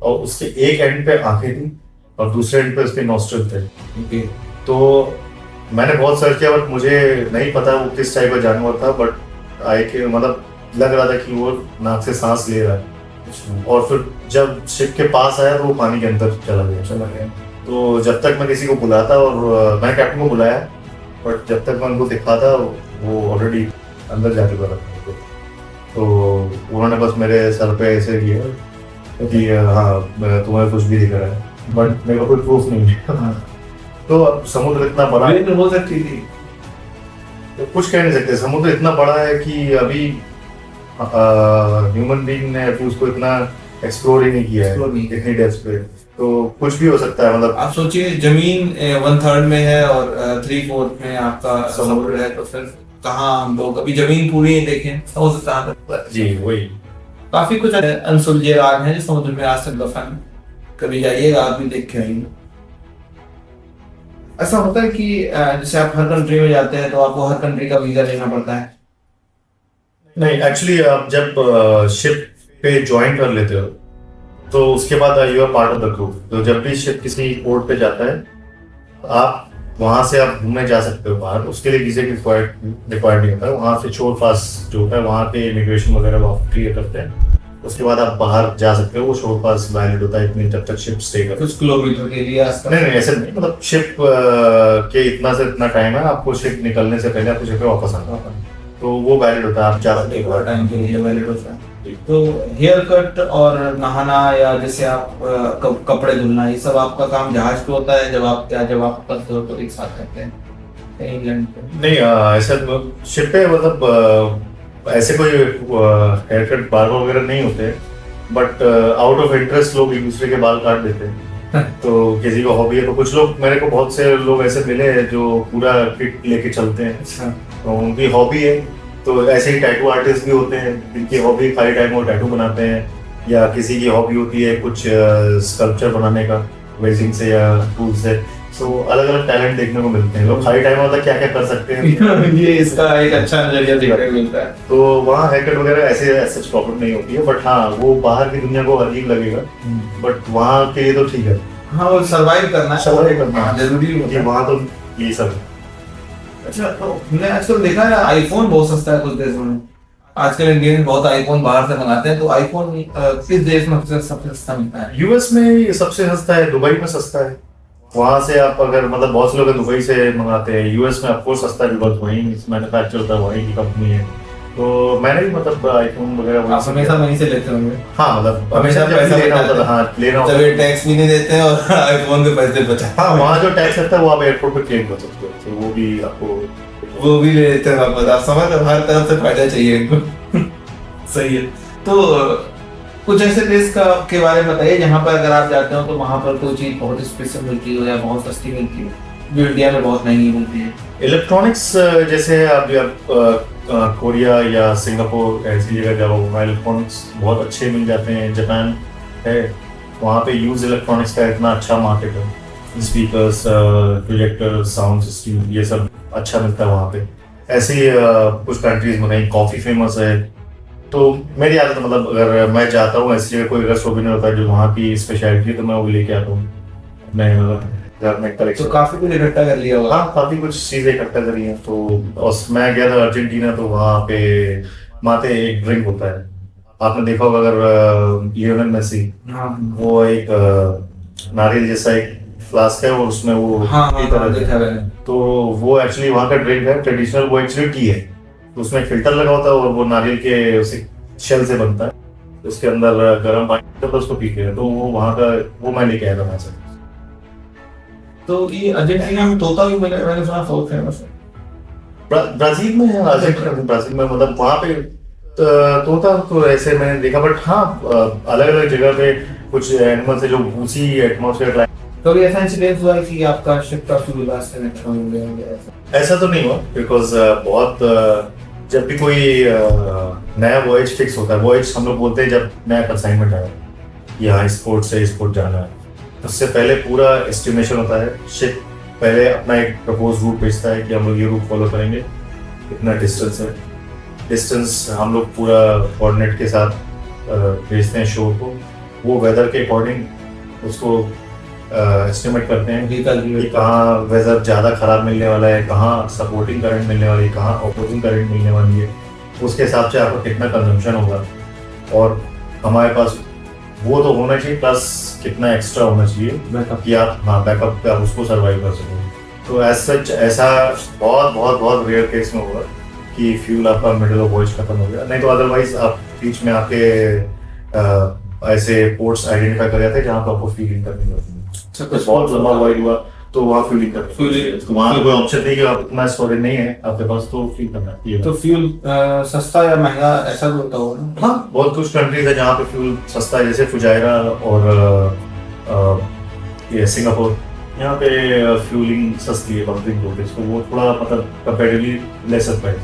और उसके एक एंड पे आंखें थी और दूसरे एंड पे उसके नॉस्ट्रिल थे। तो मैंने बहुत सर्च किया बट मुझे नहीं पता वो किस टाइप का जानवर था, बट आई के मतलब लग रहा था कि वो नाक से सांस ले रहा है। और फिर जब शिप के पास आया तो वो पानी के अंदर चला गया। तो जब तक मैं किसी को बुलाता, और मैंने कैप्टन को बुलाया, बट जब तक मैं उनको दिखाता वो ऑलरेडी अंदर जा चुका था। तो उन्होंने बस मेरे सर पे ऐसे किया कि हाँ तुम्हें कुछ भी दिख रहा है, बट मेरे को कोई प्रूफ नहीं है। तो अब समुद्र इतना बड़ा है, हो सकती थी, तो कुछ कह नहीं सकते। समुद्र इतना बड़ा है कि अभी ह्यूमन बीइंग ने अभी उसको इतना एक्सप्लोर ही नहीं किया है इतनी डेप्थ पे, तो कुछ भी हो सकता है। मतलब आप सोचिए जमीन 1/3 में है और 3/4 में आपका समुद्र है, तो फिर कहाँ हम लोग अभी जमीन पूरी नहीं देखें, समुद्र कहाँ तक? जी वही काफी कुछ अनसुलझे राज हैं जो समुद्र में आज तक दफन। कभी जाइएगा आप भी देख के आइए। ऐसा होता है कि जैसे आप हर कंट्री में जाते हैं तो आपको हर कंट्री का वीजा लेना पड़ता है? नहीं, एक्चुअली आप जब शिप पे ज्वाइन कर लेते हो तो उसके बाद you are part of the group. तो जब भी शिप किसी पोर्ट पे जाता है आप वहां से आप घूमने जा सकते हो बाहर, उसके लिए वीजे की रिक्वायर्ड नहीं होता है। वहां से शोर पास जो होता है वहां पे इमिग्रेशन वगैरह वो क्लियर करते हैं, उसके बाद आप बाहर जा सकते हो। वो शोर पास वैलिड होता है इतनी जब तक शिप स्टे करते कुछ किलोमीटर के लिए आसपास? नहीं ऐसे नहीं, मतलब शिप के इतना से इतना टाइम है, आपको शिप निकलने से पहले आपको शिप पे वापस आना है, तो वो वैलिड होता है, आप जा सकते हो टाइम के लिए वैलिड होता है। तो हेयर कट और नहाना या जैसे आप कपड़े धुलना ये सब आपका काम जहाज पे होता है जब आप करते हो तो एक साथ करते हैं इंग्लैंड पे? नहीं ऐसा शिप पे मतलब ऐसे कोई हेयर कट बार्बर वगैरह नहीं होते, बट आउट ऑफ इंटरेस्ट लोग एक दूसरे के बाल काट देते हैं। तो किसी को हॉबी है तो कुछ लोग, मेरे को बहुत से लोग ऐसे मिले हैं जो पूरा किट लेके चलते हैं। अच्छा। तो उनकी हॉबी है। तो ऐसे ही टैटू आर्टिस्ट भी होते हैं जिनकी हॉबी खाली टाइम में टैटू बनाते हैं, या किसी की हॉबी होती है कुछ स्कल्पचर बनाने का वेजिंग से या फूल से। तो अलग अलग टैलेंट देखने को मिलते हैं। लोग खाली टाइम में मतलब क्या क्या कर सकते हैं ये इसका एक अच्छा नजरिया देखने को मिलता है। तो वहाँ हेयर कट वगैरह ऐसे सच प्रॉब्लम नहीं होती है, बट हाँ वो बाहर की दुनिया को अजीब लगेगा, बट वहाँ के लिए तो ठीक है। हाँ, वो सर्वाइव करना है जरूरी होता है वहाँ, तो ये सब। अच्छा, तो मैंने आजकल देखा है आईफोन बहुत सस्ता है कुछ देशों में। आजकल इंडियन बहुत आईफोन बाहर से मंगाते हैं, तो आईफोन किस देश में सबसे सस्ता मिलता है? यूएस में ये सबसे सस्ता है, दुबई में सस्ता है। वहां से आप अगर मतलब बहुत से लोग दुबई से मंगाते हैं, यूएस में आपको सस्ता है बिकॉज वहीं मैन्युफैक्चर होता है, वहीं की कंपनी है। तो मैंने भी मतलब आईफोन वगैरह आप हमेशा वहीं से लेते होंगे? हाँ, मतलब हमेशा पैसा लेना होता था। हाँ, लेना होता है, टैक्स भी नहीं देते हैं और आईफोन के पैसे बचा। हाँ, वहाँ जो टैक्स लगता है वो आप एयरपोर्ट पे क्लेम कर सकते हो, तो वो भी आपको वो भी ले लेते हैं वापस। आप समझ रहे, हर तरफ से फायदा चाहिए इनको। सही है। तो कुछ ऐसे देश के बारे में बताइए जहाँ पर अगर आप जाते हो तो वहाँ पर कोई चीज बहुत स्पेशल मिलती हो या बहुत सस्ती मिलती हो जो इंडिया में बहुत महंगी मिलती है। इलेक्ट्रॉनिक्स जैसे आप कोरिया या सिंगापुर ऐसी जगह जाओ, वहाँ इलेक्ट्रॉनिक्स बहुत अच्छे मिल जाते हैं। जापान है, वहाँ पे यूज इलेक्ट्रॉनिक्स का इतना अच्छा मार्केट है, स्पीकर्स, प्रोजेक्टर, साउंड सिस्टम, ये सब अच्छा मिलता है वहाँ पे। ऐसे ही कुछ कंट्रीज में कहीं कॉफी फेमस है। तो मेरी आदत मतलब अगर मैं जाता हूँ ऐसी जगह, कोई अगर सोविनियर होता है जो वहाँ की स्पेशलिटी, तो मैं वो लेके आता हूँ अपने घर में कलेक्शन। तो काफी कुछ इकट्ठा कर लिया होगा? हाँ, काफी कुछ चीजें इकट्ठा करी हैं। तो और मैं गया था अर्जेंटीना, तो वहाँ पे माते एक ड्रिंक होता है, आपने देखा होगा अगर लियोनेल मेसी, वो एक नारियल जैसा एक फ्लास्क है और उसमें वो देखा मैंने। तो वो एक्चुअली वहाँ का ड्रिंक है ट्रेडिशनल, वो एक्चुअली टी है। तो उसमें फिल्टर लगा होता है और वो नारियल के उसी शेल से बनता है, उसके अंदर गर्म पानी होता है, उसको पीते हैं। तो वो वहाँ का वो मैं लेके आया था वहाँ से। तो ये अर्जेंटीना में तोता भी मैंने सुना बहुत फेमस है। ब्राजील में है, ब्राजील में मतलब वहाँ पे तोता तो ऐसे मैंने देखा, बट हाँ अलग अलग जगह पे कुछ एनिमल्स है जो उसी एटमॉस्फेयर। तो ऐसा इंसिडेंट हुआ है कि आपका शिप का फ्यूल रास्ते में खत्म हो गया? ऐसा तो नहीं हुआ, बिकॉज बहुत जब भी कोई नया वॉयज फिक्स होता है, वॉयज हम लोग बोलते हैं जब नया कंसाइनमेंट आया यहाँ स्पोर्ट से स्पोर्ट जाना है, उससे पहले पूरा एस्टिमेशन होता है। शिप पहले अपना एक प्रपोज रूट भेजता है कि हम लोग ये रूट फॉलो करेंगे, इतना डिस्टेंस है। डिस्टेंस हम लोग पूरा कोऑर्डिनेट के साथ भेजते हैं शो को, वो वेदर के अकॉर्डिंग उसको एस्टिमेट करते हैं कि कहाँ वेदर ज़्यादा खराब मिलने वाला है, कहाँ सपोर्टिंग करंट मिलने वाली है, कहाँ ऑपोजिंग करंट मिलने वाली है। उसके हिसाब से आपका कितना कंजम्पशन होगा, और हमारे पास वो तो होना चाहिए, प्लस कितना एक्स्ट्रा होना चाहिए कि आप बैकअप पे आप उसको सर्वाइव कर सकें। तो एज सच ऐसा बहुत बहुत बहुत रेयर केस में होगा कि फ्यूल आपका मिडिल ऑफ वॉयज खत्म हो गया, नहीं तो अदरवाइज आप बीच में आपके ऐसे पोर्ट्स आइडेंटिफाई कर जाते हैं जहाँ पर आपको फ्यूलिंग करनी होती है। बहुत लंबा वॉइड हुआ तो वहाँ फ्यूलिंग करनी, तो वहाँ कोई ऑप्शन नहीं कि आप इतना स्टोरेज नहीं है आपके पास तो फ्यूल करना है। तो फ्यूल सस्ता या महंगा ऐसा भी होता होगा ना? हाँ, बहुत कुछ कंट्रीज है जहाँ पे फ्यूल सस्ता है, जैसे फुजायरा और ये सिंगापुर, यहाँ पे फ्यूलिंग सस्ती है बम्पिंग वोल्टेज, तो वो थोड़ा मतलब कंपेरेटिवली लेसर प्राइस,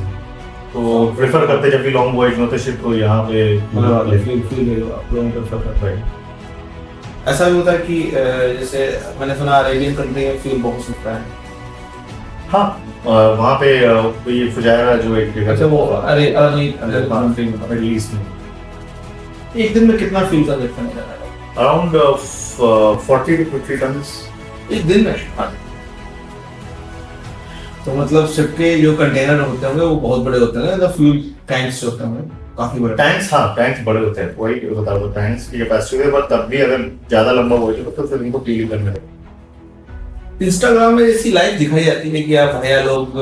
तो प्रेफर करते जब भी लॉन्ग वॉयज में होते शिप, तो यहाँ पे फ्यूल आप लोगों को प्रेफर करते हैं। ऐसा भी होता है कि जैसे मैंने सुना अरेबियन कंट्री में फ्यूल बहुत सस्ता है। हाँ, वहाँ पे ये फुजायरा जो एक जगह अच्छा, वो अरे नहीं, कंट्री में मिडिल ईस्ट में एक दिन में कितना फ्यूल कंजप्शन हो जाता है? अराउंड 40 to 50 tons एक दिन में? तो मतलब शिप के जो कंटेनर होते होंगे वो बहुत बड़े होते हैं, मतलब फ्यूल टैंक्स जो होते होंगे काफी बड़े। टैंक्स, हाँ टैंक्स बड़े होते हैं, वही बता रहा हूँ, टैंक्स की कैपेसिटी है, पर तब भी अगर ज्यादा लंबा हो जाए तो फिर इनको डील करने लगेगा। इंस्टाग्राम में ऐसी लाइफ दिखाई जाती है कि आप भैया लोग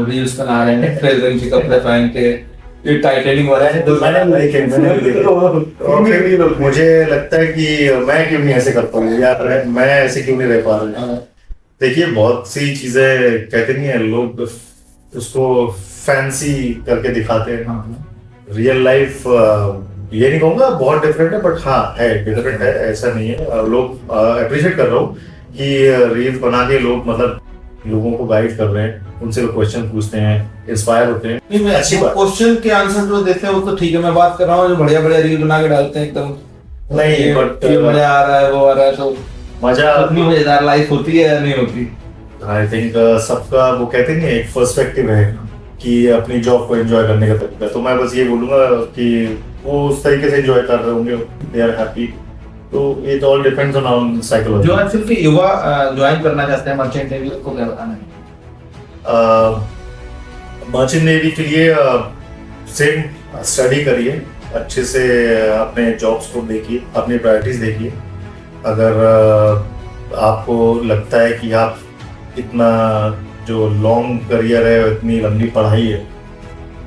रील्स बना रहे हैं ट्रेल रंग के कपड़े पहन के, ये टाइटेनिक वाला है, तो मैंने भी देखे। और फिर मुझे लगता है कि मैं क्यों नहीं ऐसे कर पाऊँ यार, मैं ऐसे क्यों नहीं रह पा रहा। देखिए बहुत सी चीजें कहते नहीं है लोग, उसको फैंसी करके दिखाते हैं। रियल लाइफ ये नहीं कहूंगा बहुत डिफरेंट है, बट हाँ है डिफरेंट है, ऐसा नहीं है। लोग अप्रिशिएट कर रहा हूँ कि रील्स बना के लोग मतलब लोगों को गाइड कर रहे हैं, उनसे लोग क्वेश्चन पूछते हैं, इंस्पायर होते हैं। नहीं, मैं अच्छी बात। क्वेश्चन के आंसर जो देते हैं वो तो ठीक है, मैं बात कर रहा हूँ जो बढ़िया बढ़िया रील बना के डालते हैं एकदम, नहीं बट ये मजा आ रहा है वो आ रहा है, तो मजा अपनी मजेदार लाइफ होती है या नहीं होती? आई थिंक सबका वो कहते नहीं एक पर्सपेक्टिव है कि अपनी जॉब को एंजॉय करने का तरीका। तो मैं बस ये बोलूंगा कि वो उस तरीके से एंजॉय कर रहे होंगे, दे आर हैप्पी, तो it all depends on psychology. जो आजकल के युवा ज्वाइन करना चाहते हैं मर्चेंट नेवी, को क्या बताना है? मर्चेंट नेवी के लिए सेम स्टडी करिए, अच्छे से अपने जॉब्स को देखिए, अपनी प्रायोरिटीज देखिए। अगर आपको लगता है कि आप इतना जो लॉन्ग करियर है, इतनी लंबी पढ़ाई है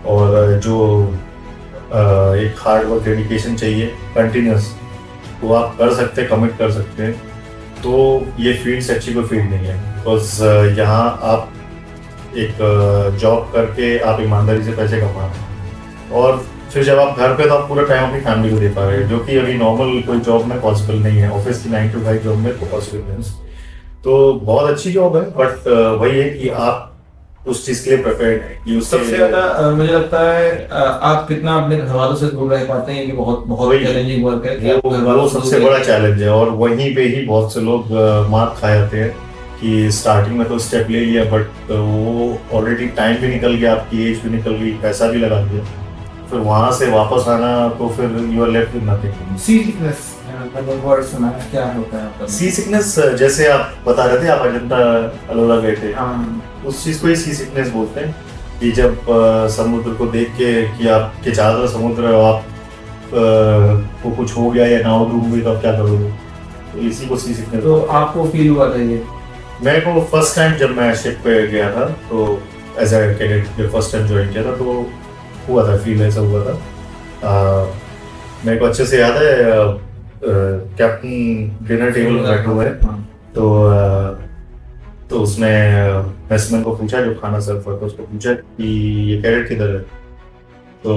और जो एक हार्ड वर्क डेडिकेशन चाहिए कंटिन्यूस, तो आप कर सकते हैं, कमिट कर सकते हैं। तो ये फील्ड से अच्छी कोई फील्ड नहीं है, बिकॉज यहाँ आप एक जॉब करके आप ईमानदारी से पैसे कमा रहे हैं और फिर जब आप घर पे तो आप पूरा टाइम अपनी फैमिली को दे पा रहे हैं, जो कि अभी नॉर्मल कोई जॉब में पॉसिबल नहीं है, ऑफिस की 9 to 5 जॉब में तो पॉसिबल नहीं। तो बहुत अच्छी जॉब है, बट वही है कि आप उस चीज के लिए प्रिपेयर्ड है। सबसे ज्यादा मुझे लगता है आप कितना अपने घर वालों से दूर रह पाते हैं, ये बहुत बहुत चैलेंजिंग वर्क है कि वो सबसे बड़ा चैलेंज है। और वहीं पे ही बहुत से लोग मार खा जाते हैं कि स्टार्टिंग में तो स्टेप ले लिया, बट वो ऑलरेडी टाइम भी निकल गया, आपकी एज भी निकल गई, पैसा भी लगा दिया, फिर वहां से वापस आना तो फिर you are left with nothing. Sea sickness मैंने वर्ड सुना है, क्या होता है आपका? सी सिकनेस जैसे आप बता रहे थे, आप अजंता अलोरा गए थे, उस चीज को ही सी सिकनेस बोलते हैं कि जब समुद्र को देख के कि आपके चारों तरफ समुद्र है, आप को कुछ हो गया या नाव डूब गई तो आप क्या करोगे, तो इसी को सी सिकनेस। तो आपको फील हुआ था ये? मेरे को फर्स्ट टाइम जब मैं शिप पे गया था, तो एज ए कैडेट जब फर्स्ट टाइम ज्वाइन किया था, तो हुआ था, फील ऐसा हुआ था। मेरे को अच्छे से याद है, कैप्टन डिनर टेबल में बैठे हुए हैं, तो उसने मेसमैन को पूछा, जो खाना सर्व करता उसको पूछा कि ये कैडेट किधर है, तो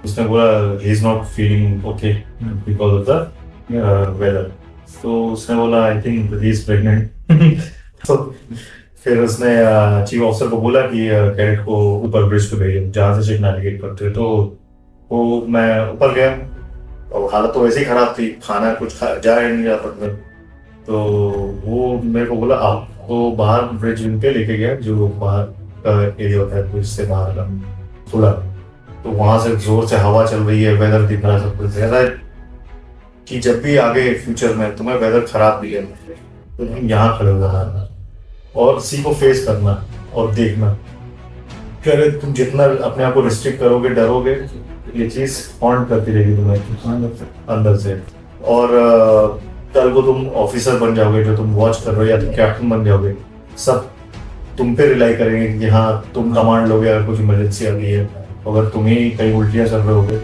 उसने बोला he is not feeling okay because of the weather. तो उसने बोला I think he is pregnant. तो फिर उसने चीफ ऑफिसर को बोला कि कैडेट को ऊपर ब्रिज पे भेजो जहाँ से शिप नेविगेट करते हैं। तो वो मैं ऊपर गया और हालत तो वैसे ही खराब थी, खाना कुछ जा नहीं रहा था, तो वो मेरे को बोला आपको बाहर ब्रिज पे लेके गया, जो बाहर का एरिया होता है ब्रिज से बाहर का थोड़ा, तो वहां से जोर से हवा चल रही है, वेदर दिख रहा है, सब कुछ ऐसा कि जब भी आगे फ्यूचर में तुम्हें वेदर खराब भी है तो तुम यहाँ खड़े हो जाना और सी को फेस करना और देखना कि अरे तुम जितना अपने आप को रिस्ट्रिक्ट करोगे, डरोगे, ये चीज हॉन्ट करती रहेगी तुम्हें अंदर से। और कल को तुम ऑफिसर बन जाओगे, जो तुम वॉच कर रहे हो, या तुम कैप्टन बन जाओगे, सब तुम पे रिलाई करेंगे कि हाँ तुम कमांड लोगे अगर कुछ इमरजेंसी आ गई है। अगर तुम ही कहीं उल्टियाँ कर रहे होगे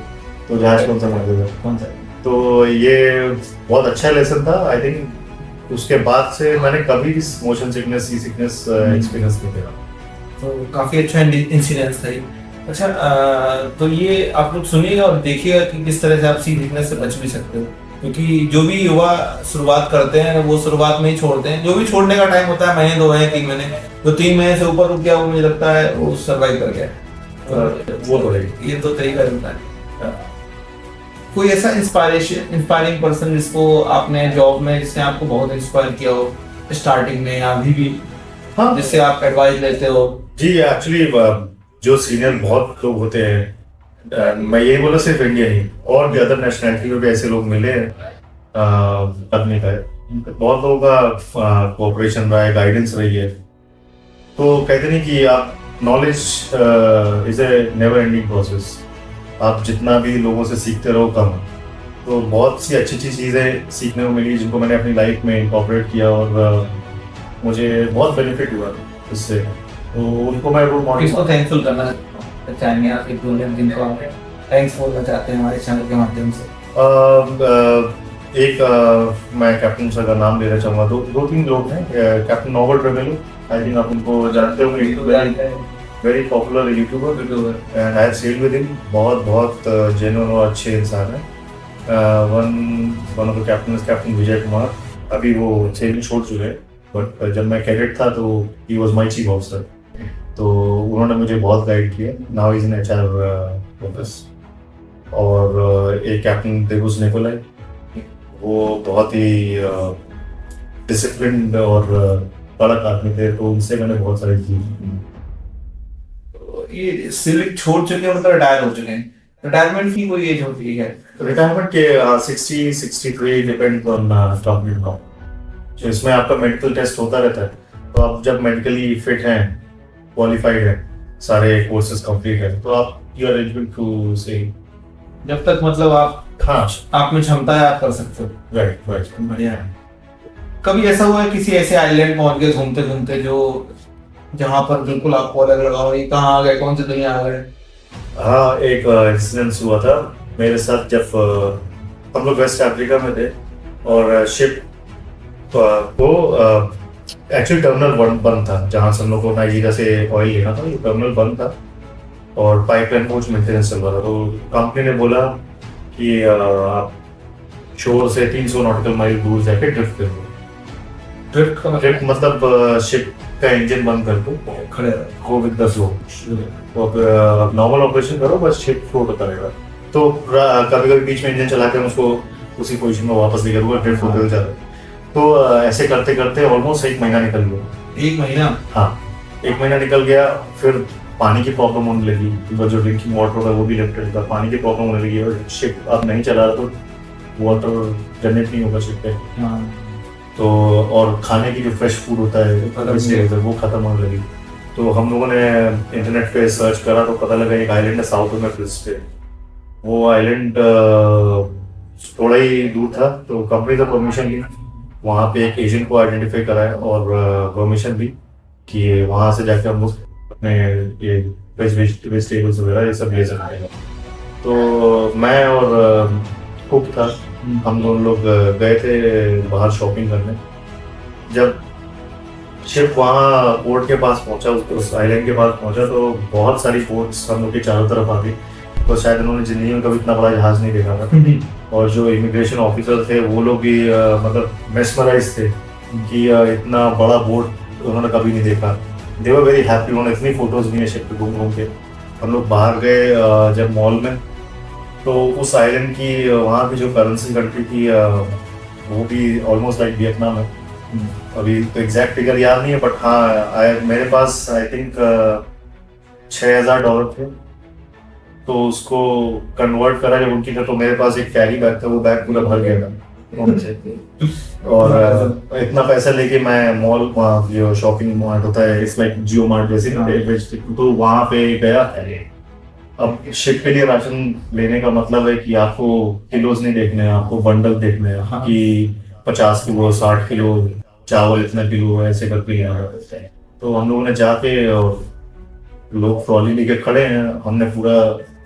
तो जहाज कौन सा मार देगा, कौन सा। तो ये बहुत अच्छा लेसन था। आई थिंक उसके बाद से मैंने कभी भी मोशन सिकनेस, सी सिकनेस एक्सपीरियंस नहीं किया। तो काफी अच्छा इंसिडेंस था ये। अच्छा, तो ये आप लोग सुनिएगा और देखिएगा कि किस तरह से आप सी सिकनेस से बच भी सकते हो, क्योंकि जो भी युवा शुरुआत करते हैं वो शुरुआत में ही छोड़ते हैं। जो भी छोड़ने का टाइम होता है, महीने 2 महीने 3 महीने, तो 3 महीने से ऊपर रुक गया वो मुझे लगता है वो सर्वाइव कर गया। वो तो है, ये तो तरीका होता है। कोई ऐसा इंस्पायरिंग पर्सन जिसको आपने जॉब में, जिसने आपको बहुत इंस्पायर किया हो स्टार्टिंग में या अभी भी, हाँ जिससे आप एडवाइस लेते हो? जी, एक्चुअली जो सीनियर बहुत लोग होते हैं, मैं यही बोला सिर्फ इंडिया नहीं, और भी अदर नेशनलिटी में भी ऐसे लोग मिले हैं करने का है। बहुत लोगों का कोऑपरेशन रहा है, गाइडेंस रही है। तो कहते नहीं कि आप knowledge is a never ending process, आप जितना भी लोगों से सीखते रहो कम। तो बहुत सी अच्छी अच्छी चीज़ें सीखने को मिली जिनको मैंने अपनी लाइफ में इंकॉर्पोरेट किया और मुझे बहुत बेनिफिट हुआ इससे। तो उनको मैं रोल मॉडल किसको थैंकफुल करना चाहेंगे आप, एक दो लोग जिनको आप थैंक्स बोलना चाहते हैं हमारे चैनल के माध्यम से? मैं कैप्टन सर का नाम लेना चाहूँगा। दो तीन लोग हैं, कैप्टन नॉबर्ट रेमेलो, आई थिंक आप उनको जानते होंगे, very popular YouTuber, and I have sailed with him. बहुत जेन्युइन और अच्छे इंसान है। One of the captain Vijay Kumar, अभी वो सेलिंग छोड़ चुके हैं, बट जब मैं कैडेट था तो he was my chief officer, तो उन्होंने मुझे बहुत गाइड किया। Now is in HR office. और एक कैप्टन देवुस निकोलाई, वो बहुत ही डिसिप्लिन और कड़क आदमी थे, तो उनसे मैंने बहुत सारी चीज़। ये सिविक छोड़ चुके हैं, मतलब रिटायर हो चुके हैं। रिटायरमेंट की कोई एज होती है? रिटायरमेंट के 60-63 डिपेंड ऑन टॉपिक नाउ। तो इसमें आपका मेडिकल टेस्ट होता रहता है, तो आप जब मेडिकली फिट हैं, क्वालिफाइड हैं, सारे कोर्सेज कंप्लीट हैं, तो आप यू आर एलिजिबल टू से, जब तक मतलब आप, हाँ, आप में क्षमता है आप कर सकते हो। राइट। बढ़िया है। कभी ऐसा हुआ है किसी ऐसे आइलैंड पहुंच गए घूमते घूमते जो जहाँ पर बिल्कुल आपको अलग लगा हो, ये कहाँ आ गए, कौन सी दुनिया आ गए? हाँ, एक इंसिडेंस हुआ था मेरे साथ जब हम लोग वेस्ट अफ्रीका में थे, और शिप को एक्चुअली टर्मिनल बंद था, जहाँ से हम लोग को नाइजीरिया से ऑयल लेना था, ये टर्मिनल बंद था और पाइपलाइन कुछ मेंटेनेंस चल रहा था। तो कंपनी ने बोला कि आप शोर से 300 नॉटिकल माइल दूर जाके ड्रिफ्ट कर दो। ड्रिफ्ट मतलब शिप का इंजन बंद कर दो, खड़े गो विद द फ्लो। तो नॉर्मल ऑपरेशन करो, बस शिप फ्लो होता रहेगा। तो कभी कभी बीच में इंजन चला कर उसको उसी पोजीशन में वापस लेकर हुआ, ड्रिफ्ट होते जा रहा है। तो ऐसे करते करते ऑलमोस्ट 1 महीना निकल गया। 1 महीना? हाँ, 1 महीना निकल गया। फिर पानी की प्रॉब्लम होने लगी, जो ड्रिंकिंग वाटर होता है वो भी लिमिटेड था, पानी की प्रॉब्लम होने लगी, और शिप अब नहीं चला रहा, तो वाटर जनरेट नहीं होगा शिप पे। तो और खाने की जो फ्रेश फूड होता है वो खत्म होने लगी। तो हम लोगों ने इंटरनेट पे सर्च करा, तो पता लगा एक आइलैंड है साउथ में क्रिस पे। वो आइलैंड थोड़ा ही दूर था, तो कंपनी से परमिशन ली, वहाँ पे एक एजेंट को आइडेंटिफाई कराया और परमिशन भी कि वहाँ से जाकर हम लोग अपने ये वेजिटेबल्स वगैरह ये सब ले सकते हैं। तो मैं और कुक था, हम दोनों लोग गए थे बाहर शॉपिंग करने। जब शिप वहाँ पोर्ट के पास पहुँचा, उस आइलैंड के पास पहुँचा, तो बहुत सारी बोट्स हम लोग के चारों तरफ आ गई। तो शायद उन्होंने जिंदगी में कभी इतना बड़ा जहाज नहीं देखा था। और जो इमिग्रेशन ऑफिसर थे वो लोग भी मतलब मेस्मराइज थे कि इतना बड़ा बोट उन्होंने कभी नहीं देखा। दे वर वेरी हैप्पी, उन्होंने इतनी फोटोज ली हैं शिप पे घूम घूम के। हम लोग बाहर गए जब मॉल में, तो उस आइलैंड की वहाँ की जो करेंसी कंट्री थी वो भी ऑलमोस्ट लाइक वियतनाम है। अभी तो एग्जैक्ट फिगर याद नहीं है, बट हाँ मेरे पास आई थिंक $6,000 थे। तो उसको कन्वर्ट करा जब उनकी था, तो मेरे पास एक कैरी बैग था, वो बैग पूरा भर गया था। और इतना पैसा लेके मैं मॉल, जो शॉपिंग मार्ट होता है, इट्स लाइक जियो मार्ट जैसे, तो वहाँ पे गया। अब शिप के लिए राशन लेने का मतलब है कि आपको किलोज नहीं देखने हैं, आपको बंडल देखने हैं। हाँ। कि 50 किलो 60 किलो चावल, इतना किलो ऐसे करके यहाँ। तो हम लोगों ने जाके, और लोग ट्रॉली लेके खड़े हैं, हमने पूरा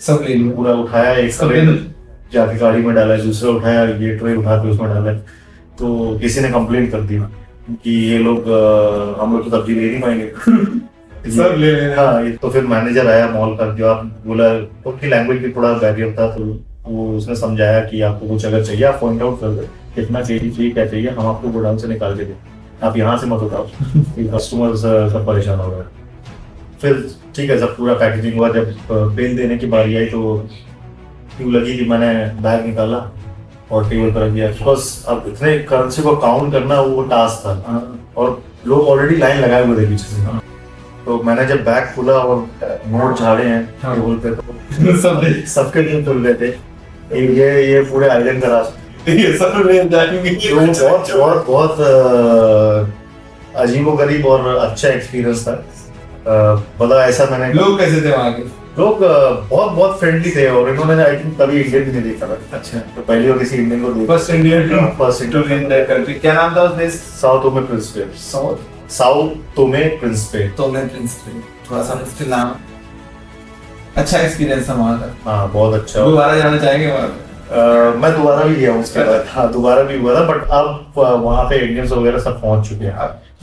सब ले लिया, पूरा उठाया, एक ट्रे जाके गाड़ी में डाला, दूसरा उठाया, ये ट्रे उठा के उसमें डाला। तो किसी ने कंप्लेन कर दी कि ये लोग हम लोग तो सब्जी ले नहीं पाएंगे सब ले लेना। हाँ, तो फिर मैनेजर आया मॉल का, जो आप बोला, उनकी लैंग्वेज भी थोड़ा बैरियर था, तो वो उसने समझाया कि आपको कुछ अगर चाहिए आप पॉइंट आउट कर दो, कितना चाहिए क्या चाहिए, हम आपको गोडाउन से निकाल के दें, आप यहाँ से मत उठाओ। कस्टमर सब परेशान हो गए। फिर ठीक है, जब पूरा पैकेजिंग हुआ, जब बिल देने की बारी आई, तो क्यों लगी कि मैंने बैग निकाला और टेबल पर रख दिया, बिकॉज अब इतने करेंसी को काउंट करना वो टास्क था और लोग ऑलरेडी लाइन लगाए हुए थे पीछे से। तो मैंने जब बैग खोला और नोट झाड़े हैं टेबल पे तो सबके दिन खुल रहे थे। ये पूरे आइलैंड का रास्ता ये सब रेंज जाएंगे। तो बहुत बहुत बहुत अजीबोगरीब और अच्छा एक्सपीरियंस था। मतलब ऐसा मैंने लोग कैसे थे वहाँ के? लोग बहुत बहुत फ्रेंडली थे और इन्होंने आई थिंक कभी इंडियन भी नहीं देखा था। अच्छा, तो पहली बार किसी इंडियन को देखा। First Indian first two in that country. क्या नाम था उस देश? South Tome Principe. South Tome Principe. तो मैं प्रिंसिपल, थोड़ा सा मुश्किल नाम। अच्छा एक्सपीरियंस था वहाँ का। हाँ बहुत अच्छा। दोबारा जाना चाहेंगे वहाँ पे? मैं दोबारा भी गया हूँ उसके बाद। हाँ दोबारा भी हुआ था, बट अब वहाँ पे इंडियंस वगैरह सब पहुंच चुके हैं।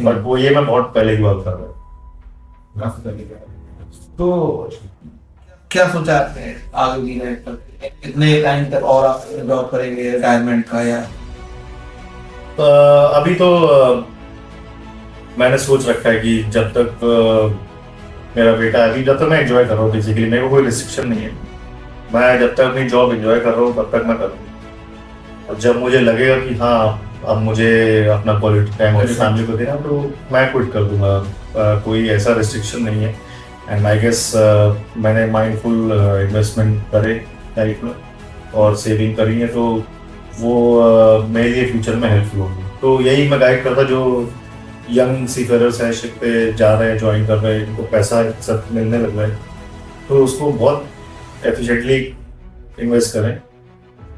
बट वो ये मैं बहुत पहले की बात कर रहा हूँ। काफी पहले का। तो क्या सोचा आपने आगे की लाइफ पर? कितने टाइम तक और आप जॉब करेंगे रिटायरमेंट का या? अभी तो मैंने सोच रखा है कि जब तक मेरा बेटा है, अभी जब तक मैं एंजॉय कर रहा हूँ, बेसिकली मेरे को कोई रिस्ट्रिक्शन नहीं है। मैं जब तक अपनी जॉब एंजॉय कर रहा हूँ तब तक मैं करूँगा। और जब मुझे लगेगा कि हाँ अब मुझे अपना क्वालिटी टाइम अपनी फैमिली को देना, तो मैं क्विट कर दूंगा। कोई ऐसा रिस्ट्रिक्शन नहीं है। एंड आई गेस मैंने माइंडफुल इन्वेस्टमेंट करे लाइफ में और सेविंग करी है, तो वो मेरे लिए फ्यूचर में हेल्पफुल होगी। तो यही मैं गाइड करता जो यंग सीफेरर्स हैं, शिप पे जा रहे हैं, ज्वाइन कर रहे हैं, इनको पैसा सब मिलने लग रहा है, तो उसको बहुत एफिशिएंटली इन्वेस्ट करें।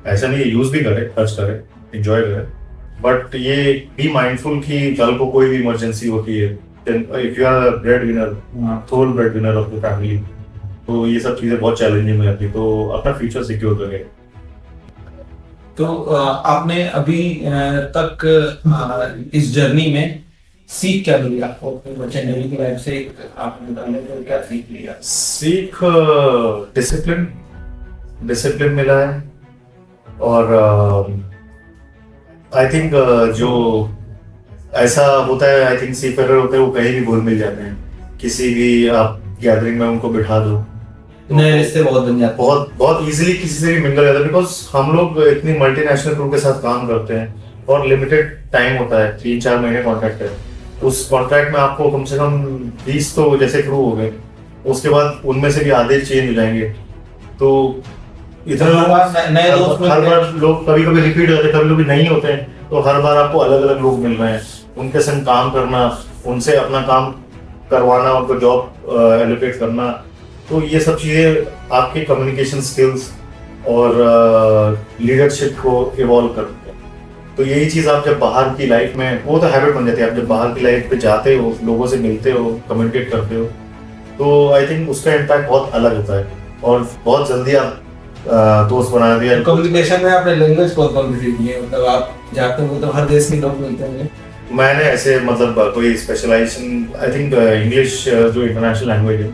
ऐसा नहीं है, यूज़ भी करें, खर्च करें, इंजॉय करें, बट ये बी माइंडफुल कि कल को कोई भी इमरजेंसी होती है, if you are bread winner, sole bread winner of the family, तो ये सब चीज़ें बहुत चैलेंजिंग हो जाती है। तो अपना फ्यूचर सिक्योर करें। तो आपने अभी तक इस जर्नी में सीख क्या मिली आपको अपनी मर्चेंट नेवी की लाइफ से? आपने बताने को क्या सीख लिया? सीख डिसिप्लिन मिला है और आई थिंक जो ऐसा होता है, आई थिंक सीफेरर होते हैं वो कहीं भी घुल मिल जाते हैं, किसी भी आप गैदरिंग में उनको बिठा दो, नए रिश्ते बहुत बन जाते हैं, बहुत बहुत इजीली किसी से भी मिल जाता है। बिकॉज हम लोग इतनी मल्टीनेशनल क्रू के साथ काम करते हैं और लिमिटेड टाइम होता है, 3-4 महीने कॉन्ट्रैक्ट है। उस कॉन्ट्रैक्ट में आपको कम से कम 20 तो जैसे क्रू हो गए, उसके बाद उनमें से भी आधे चेंज हो जाएंगे। तो इधर नए दोस्त हर बार लोग कभी कभी रिपीट होते हैं, कभी कभी नहीं होते हैं, तो हर बार आपको अलग अलग लोग मिल रहे हैं, उनके संग काम करना, उनसे अपना काम करवाना, उनको जॉब एलोकेट करना, तो ये सब चीज़ें आपके कम्युनिकेशन स्किल्स और लीडरशिप को इवॉल्व करते हैं। तो यही चीज़ आप जब बाहर की लाइफ में, वो तो हैबिट बन जाती है, आप जब बाहर की लाइफ पे जाते हो, लोगों से मिलते हो, कम्युनिकेट करते हो, तो आई थिंक उसका इम्पैक्ट बहुत अलग होता है और बहुत जल्दी आप दोस्त बना दिया। कम्युनिकेशन में आपने लैंग्वेज बहुत कॉम्पिटिटिव की है, मतलब आप जाते हो तो हर देश के लोग मिलते होंगे। मैंने ऐसे मतलब कोई स्पेशलाइजेशन, आई थिंक इंग्लिश जो इंटरनेशनल लैंग्वेज है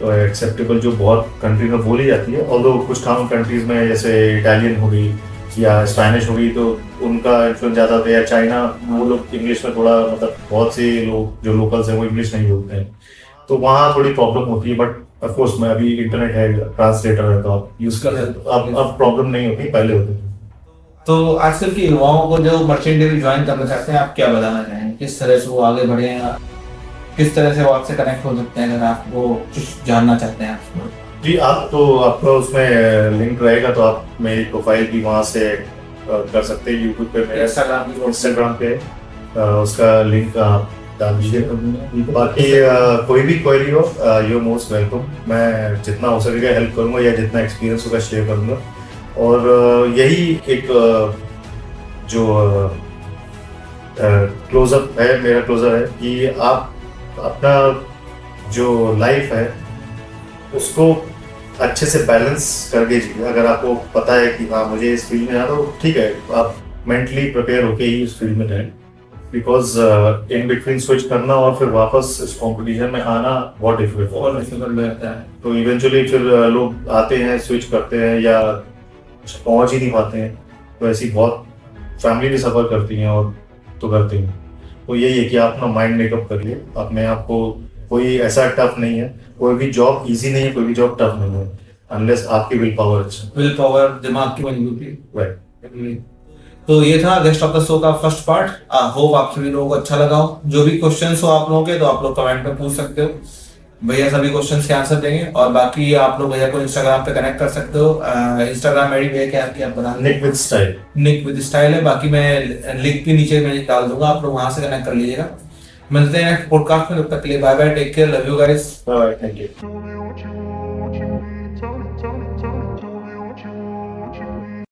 तो एक्सेप्टेबल, जो बहुत कंट्री में बोली जाती है, ऑल्दो कुछ काम कंट्रीज में जैसे इटालियन हो गई या स्पेनिश हो गई तो उनका इन्फ्लुएंस ज़्यादा था, या चाइना, वो लोग इंग्लिश में थोड़ा, मतलब बहुत से लोग जो लोकल्स हैं वो इंग्लिश नहीं बोलते हैं, तो वहाँ थोड़ी प्रॉब्लम होती है। बट ऑफ कोर्स मैं अभी इंटरनेट है, ट्रांसलेटर है, तो आप यूज़ कर सकते हो, अब प्रॉब्लम नहीं होती, पहले होती थी। तो आजकल के युवाओं को जो मर्चेंट नेवी ज्वाइन करना चाहते हैं, आप क्या बताना चाहेंगे? किस तरह से वो आगे बढ़े हैं, किस तरह से वो आपसे कनेक्ट हो सकते हैं अगर आप वो कुछ जानना चाहते हैं आपको? जी, आप तो आपका उसमें लिंक रहेगा, तो आप मेरी प्रोफाइल भी वहाँ से कर सकते हैं, यूट्यूब पे, मेरे इंस्टाग्राम पे उसका लिंक आप डाल दीजिए। बाकी कोई भी क्वेरी हो, यू मोस्ट वेलकम। मैं जितना हो सकेगा हेल्प करूँगा, या जितना एक्सपीरियंस होगा शेयर करूँगा। और यही एक जो क्लोजअप है, मेरा क्लोजर है कि आप अपना जो लाइफ है उसको अच्छे से बैलेंस करके जीजिए। अगर आपको पता है कि हाँ मुझे इस फील्ड में आना, तो ठीक है, आप मेंटली प्रिपेयर होके ही उस फील्ड में रहें, बिकॉज इन बिटवीन स्विच करना और फिर वापस इस कॉम्पिटिशन में आना बहुत डिफिकल्ट रहता है। तो इवेंचुअली फिर लोग आते हैं, स्विच करते हैं या पहुंच ही नहीं पाते हैं, तो ऐसी बहुत फैमिली भी सफ़र करती हैं और तो करते हैं। तो यही है कि आप अपना माइंड मेकअप करिए अपने आप को। कोई ऐसा टफ नहीं है, कोई भी जॉब इजी नहीं है, कोई भी जॉब टफ नहीं है। अनलेस आपकी विल पावर अच्छा विल पावर, दिमाग की मजबूती। राइट। तो ये था गेस्ट ऑफ द शो का फर्स्ट पार्ट। होप आप सभी लोगों को अच्छा लगा हो। जो भी क्वेश्चंस हो आप लोगों के, तो आप लोग कमेंट में पूछ सकते हो, भैया सभी क्वेश्चंस के आंसर देंगे। और बाकी आप लोग भैया को इंस्टाग्राम पे कनेक्ट कर सकते हो। इंस्टाग्राम आईडी भैया क्या आपकी, आप बता दें। Nick with style. Nick with style है। बाकी मैं लिंक भी नीचे में डाल दूंगा, आप लोग वहां से कनेक्ट कर लीजिएगा। मिलते हैं नेक्स्ट पॉडकास्ट में, तब तक के लिए bye bye, take care, love you guys. Bye, thank you. Tell me what you want.